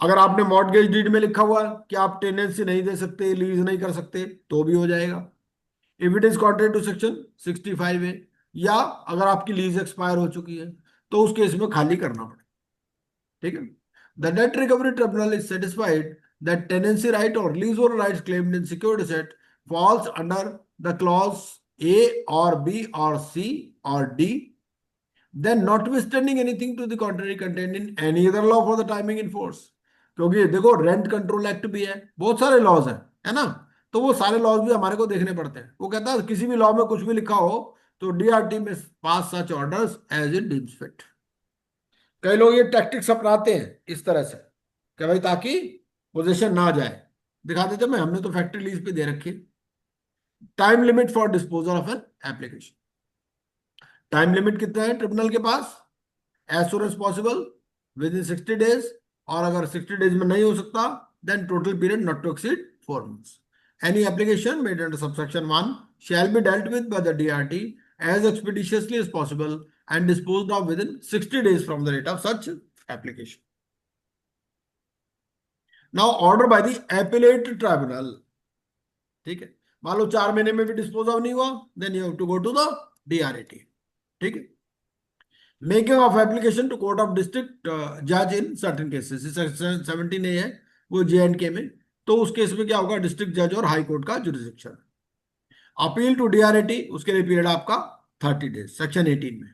अगर आपने मॉर्टगेज डीड में लिखा हुआ है कि आप टेनेंसी नहीं दे सकते, लीज नहीं कर सकते, तो भी हो जाएगा। If it is contrary to section 65A, या अगर आपकी लीज एक्सपायर हो चुकी है तो उस केस में खाली करना पड़े। ठीक है, the date recovery tribunal is satisfied that tenancy right और लीज और rights claimed in secured asset falls under the clause A or B or C or D, then notwithstanding anything to the contrary contained in any other law for the timing in force. क्योंकि देखो रेंट कंट्रोल एक्ट भी है, बहुत सारे लॉज हैं, है ना, तो वो सारे लॉज भी हमारे को देखने पड़ते हैं. वो कहता है किसी भी लॉ में कुछ भी लिखा हो तो डीआरटी में pass such orders as it deems fit. कई लोग ये टैक्टिक्स अपनाते हैं इस तरह से कि भाई ताकि पोजीशन ना जाए. दिखा देते मैं, हमने तो फैक्ट्री लीज पे दे रखी. Time limit for disposal of an application. Time limit कितना है ट्रिब्यूनल के पास? As soon as possible, within 60 days, और अगर 60 डेज में नहीं हो सकता then total period not to exceed 4 months. Any application made under subsection 1 shall be dealt with by the DRT as expeditiously as possible and disposed of within 60 days from the date of such application. Now order by the appellate tribunal. ठीक है, मान लो 4 महीने में भी डिस्पोज ऑफ नहीं हुआ, then you have to go to the DRT. ठीक है. Making of application to court of district जज इन सर्टेन केसेस, 17A है वो JNK में, तो उस केस में क्या होगा, डिस्ट्रिक्ट जज और हाई कोर्ट का जुरिसडिक्शन. अपील टू DRT, उसके लिए पीरियड आपका 30 डेज, सेक्शन 18 में.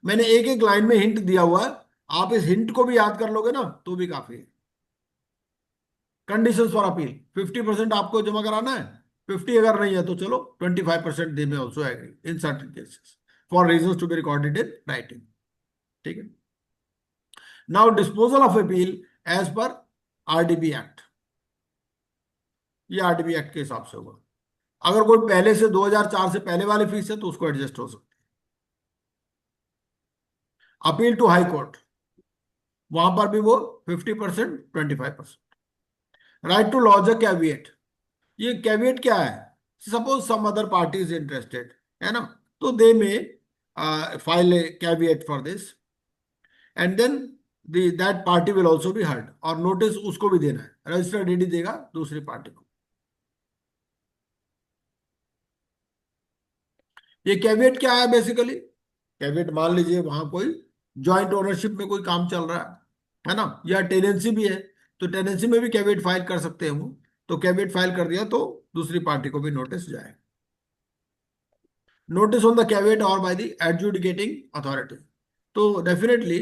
मैंने एक एक लाइन में हिंट दिया हुआ है, आप इस हिंट को भी याद कर लोगे ना तो भी काफी है. कंडीशंस फॉर अपील, 50% आपको जमा कराना है, 50 अगर नहीं है तो चलो 25% they may also agree in certain cases for reasons to be recorded in writing. ठीक है. Now disposal of appeal as per RDB act, ये RDB एक्ट के हिसाब से होगा. अगर कोई पहले से 2004 से पहले वाली फीस है तो उसको एडजस्ट हो सकती है. अपील टू हाई कोर्ट, वहां पर भी वो 50%, 25%. Right to lodge a caveat, ये कैविएट क्या है, suppose some other party is interested, है ना, तो they may file a caveat for this and then that party will also be heard, और नोटिस उसको भी देना है, रजिस्टर्ड DD देगा दूसरी पार्टी को. ये कैविएट क्या है बेसिकली? कैविएट मान लीजिए वहां कोई जॉइंट ओनरशिप में कोई काम चल रहा है ना, या टेनेंसी भी है, तो टेनेंसी में भी कैविएट फाइल कर सकते हैं वो. तो कैविएट फाइल कर दिया तो दूसरी पार्टी को भी नोटिस जाए. नोटिस ऑन द कैविएट और बाय द एडजुडिकेटिंग अथॉरिटी, तो definitely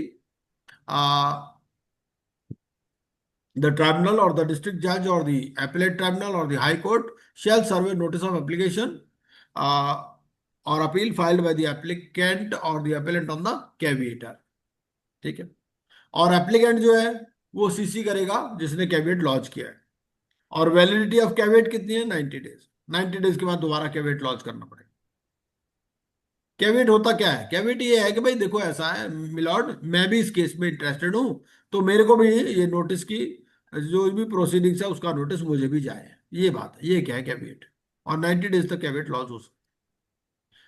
the tribunal or the district judge or the appellate tribunal or the high court shall serve a notice of application or appeal filed by the applicant or the appellant on the caveator. ठीक है. और एप्लीकेंट जो है वो CC करेगा जिसने कैविएट लॉन्च किया है, और वैलिडिटी ऑफ कैविएट कितनी है, 90 डेज. 90 डेज के बाद दोबारा कैविएट लॉन्च करना पड़ेगा. कैविएट होता क्या है? कैविएट ये है कि भाई देखो ऐसा है मिलॉर्ड, मैं भी इस केस में इंटरेस्टेड हूं, तो मेरे को भी ये नोटिस की जो भी प्रोसीडिंग्स है उसका नोटिस मुझे भी जाए. ये बात है, ये क्या है कैविएट. और 90 डेज तक कैविएट लॉन्च हो सकता.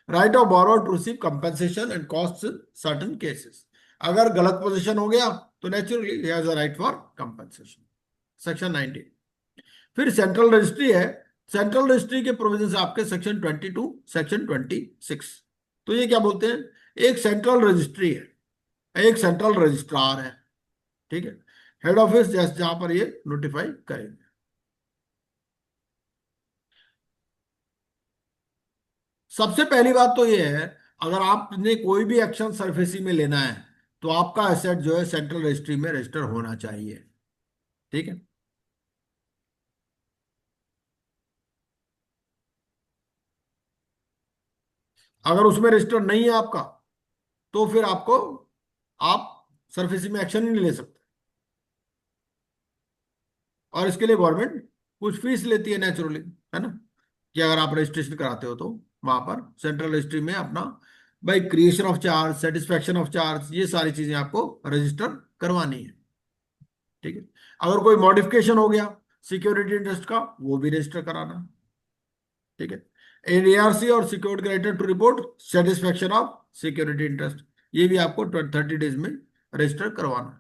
Right of borrower to receive compensation and cost in certain cases, अगर गलत पोजीशन हो गया तो नेचुरली ही has a right for compensation, section 19. फिर सेंट्रल रजिस्ट्री है. सेंट्रल रजिस्ट्री के प्रोविजन आपके सेक्शन 22, सेक्शन 26. तो ये क्या बोलते हैं, एक सेंट्रल रजिस्ट्री है, एक सेंट्रल रजिस्ट्रार है. ठीक है. हेड ऑफिस जहां पर ये नोटिफाई करेंगे. सबसे पहली बात तो ये है, अगर आपने कोई भी एक्शन सरफेसी में लेना है तो आपका एसेट जो है सेंट्रल रजिस्ट्री में रजिस्टर होना चाहिए. ठीक है. अगर उसमें रजिस्टर नहीं है आपका तो फिर आप सरफेसी में एक्शन ही नहीं ले सकते, और इसके लिए गवर्नमेंट कुछ फीस लेती है नेचुरली, है ना, कि अगर आप रजिस्ट्रेशन कराते हो तो वहां पर सेंट्रल रजिस्ट्री में अपना भाई creation of charge, satisfaction of charge, ये सारी चीजें आपको रजिस्टर करवानी है. ठीक है. अगर कोई मॉडिफिकेशन हो गया सिक्योरिटी इंटरेस्ट का, वो भी रजिस्टर कराना. ठीक है. ARC और secured creditor to report satisfaction of security interest, ये भी आपको 30 डेज में रजिस्टर करवाना.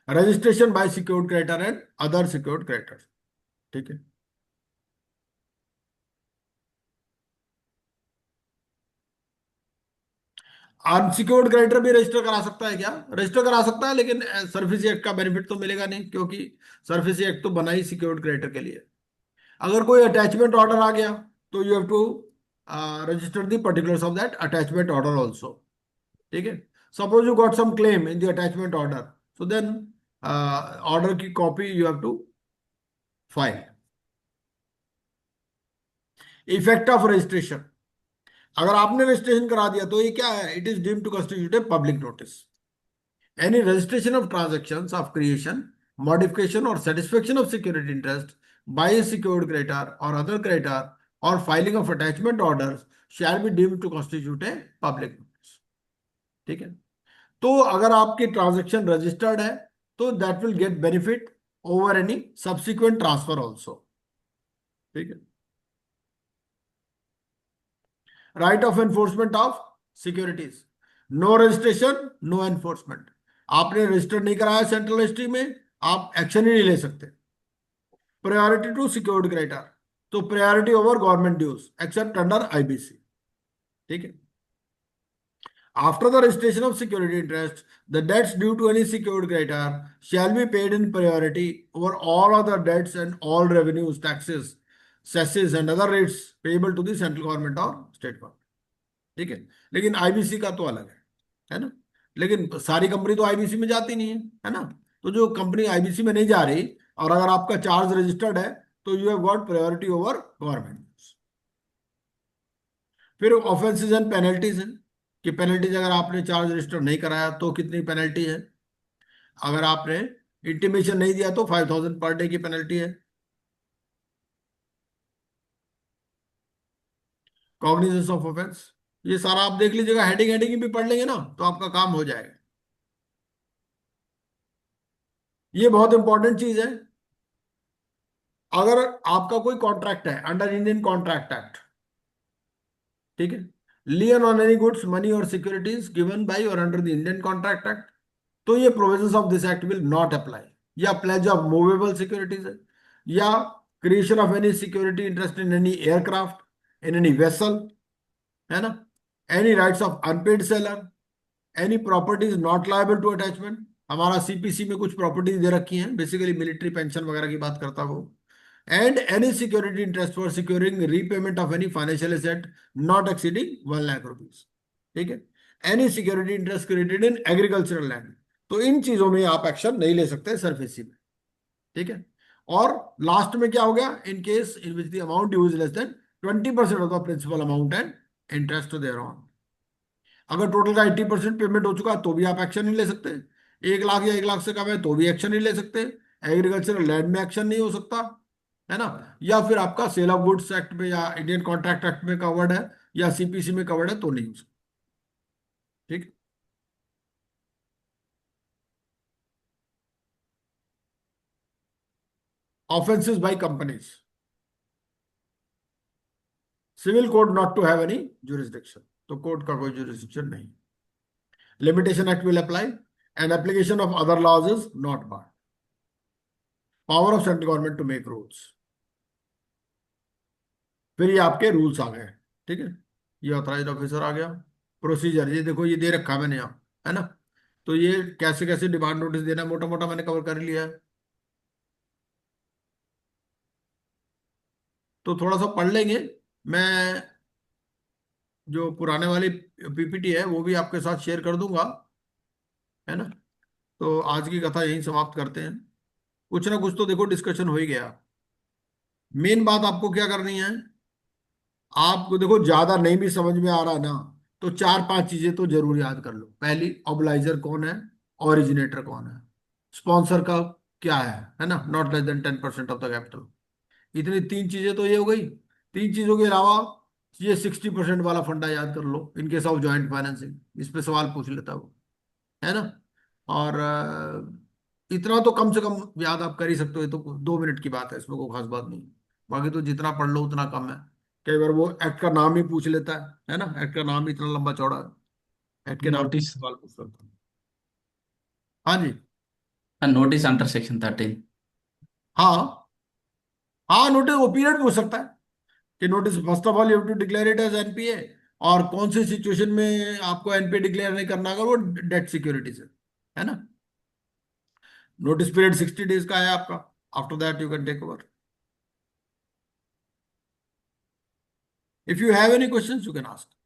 Registration by secured creditor and other secured creditor. ठीक है. अनसिक्योर्ड क्रेडिटर भी रजिस्टर करा सकता है क्या? रजिस्टर करा सकता है, लेकिन सर्फेसी एक्ट का बेनिफिट तो मिलेगा नहीं, क्योंकि सर्फेसी एक्ट तो बना ही सिक्योर्ड क्रेडिटर के लिए। अगर कोई अटैचमेंट ऑर्डर आ गया तो you have to register the particulars of that attachment order also. ठीक है, suppose you got some claim in the attachment order, so then order की copy you have to file. Effect of registration, अगर आपने रजिस्ट्रेशन करा दिया तो ये क्या है? It is deemed to constitute a public notice. Any registration of transactions of creation, modification or satisfaction of security interest by a secured creditor or other creditor or filing of attachment orders shall be deemed to constitute a public notice। ठीक है, तो अगर आपकी ट्रांजैक्शन रजिस्टर्ड है तो that will get benefit over any subsequent transfer also. ठीक है, right of enforcement of securities, no registration no enforcement. आपने रजिस्टर नहीं कराया सेंट्रल रजिस्ट्री में, आप एक्शन ही नहीं ले सकते। प्रायोरिटी टू सिक्योर्ड क्रेडिटर, तो priority over government dues except under IBC. ठीक है, after the registration of security interest the debts due to any secured creditor shall be paid in priority over all other debts and all revenues taxes cesses and other rates payable to the central government or state government. ठीक है, लेकिन आईबीसी का तो अलग है ना। लेकिन सारी कंपनी तो आईबीसी में जाती नहीं है ना। तो जो कंपनी आईबीसी में नहीं जा रही और अगर आपका चार्ज रजिस्टर्ड है तो you have got priority over government. फिर ऑफेंसेस एंड पेनल्टीज हैं कि पेनल्टीज, अगर आपने चार्ज रजिस्टर नहीं कराया तो कितनी पेनल्टी है। अगर आपने इंटीमेशन नहीं दिया तो 5,000 पर डे की पेनल्टी है। कॉग्निजेंस ऑफ ऑफेंस, ये सारा आप देख लीजिएगा, हेडिंग हेडिंग भी पढ़ लेंगे ना तो आपका काम हो जाएगा। ये बहुत इंपॉर्टेंट चीज है। अगर आपका कोई कॉन्ट्रैक्ट है अंडर इंडियन कॉन्ट्रैक्ट एक्ट, ठीक है, lien on any goods money or securities given by or under the Indian contract act, तो ये provisions of this act will not apply. या प्लेज ऑफ मूवेबल सिक्योरिटीज है, या creation of any security interest in any aircraft in any vessel, है ना, any rights of unpaid seller, any properties not liable to attachment. हमारा सीपीसी में कुछ प्रॉपर्टीज दे रखी हैं, बेसिकली मिलिट्री पेंशन वगैरह की बात करता वो। And any security interest for securing repayment of any financial asset not exceeding 1 lakh rupees. ठीक है, any security interest created in agricultural land, तो इन चीजों में आप एक्शन नहीं ले सकते सरफेसी में। ठीक है, और लास्ट में क्या हो गया? In case in which the amount due is less than 20% of the principal amount and interest thereon. अगर टोटल का 80% पेमेंट हो चुका है तो भी आप एक्शन नहीं ले सकते। 1 लाख या 1 लाख से कम है तो भी एक्शन नहीं ले सकते। एग्रीकल्चरल लैंड में एक्शन नहीं हो सकता, है ना। या फिर आपका सेल ऑफ गुड्स एक्ट में या इंडियन कॉन्ट्रैक्ट एक्ट में कवर्ड है या सीपीसी में कवर्ड है तो नहीं हो सकता। ठीक, offences by companies, civil code not to have any jurisdiction, तो कोर्ट का कोई जुरिस्डिक्शन नहीं। Limitation act will apply and application of other laws is not bar. Power of central government to make rules, फिर ये आपके रूल्स आ गए। ठीक है, ये ऑथराइज्ड ऑफिसर आ गया। प्रोसीजर ये देखो, ये दे रखा है मैंने यहाँ, है ना। तो ये कैसे कैसे डिमांड नोटिस देना मोटा मोटा मैंने कवर कर लिया है, तो थोड़ा सा पढ़ लेंगे। मैं जो पुराने वाली पीपीटी है वो भी आपके साथ शेयर कर दूंगा, है ना। तो आज की कथा यहीं समाप्त करते हैं। कुछ ना कुछ तो देखो डिस्कशन हो ही गया। मेन बात आपको क्या करनी है, आपको देखो ज्यादा नहीं भी समझ में आ रहा ना तो 4-5 चीजें तो जरूर याद कर लो। पहली, ऑब्लाइजर कौन है, ओरिजिनेटर कौन है, स्पॉन्सर का क्या है ना, not less then 10% of the capital. इतनी 3 चीजें तो ये हो गई। 3 चीजों के अलावा ये 60% वाला फंडा याद कर लो in case of joint financing, इस पे सवाल पूछ लेता वो, है ना। और इतना तो कम से कम याद आप कर ही सकते हो, ये तो 2 मिनट की बात है, इसमें कोई खास बात नहीं। बाकी तो जितना पढ़ लो उतना कम है। कई बार वो एक्ट का नाम ही पूछ लेता है ना, एक्ट का नाम ही इतना लंबा चौड़ा है, एक्ट के नाम पे
नोटिस,
सवाल पूछ लेता है। हाँ जी,
नोटिस अंडर सेक्शन 13।
हाँ हाँ, नोटिस वो पीरियड पूछ सकता है कि notice first of all you have to declare it as NPA, और कौन से सिचुएशन में आपको एनपीए डिक्लेयर नहीं करना, अगर वो डेट सिक्योरिटी से है ना। नोटिस पीरियड 60 डेज का है आपका, after that you can take over. If you have any questions you can ask.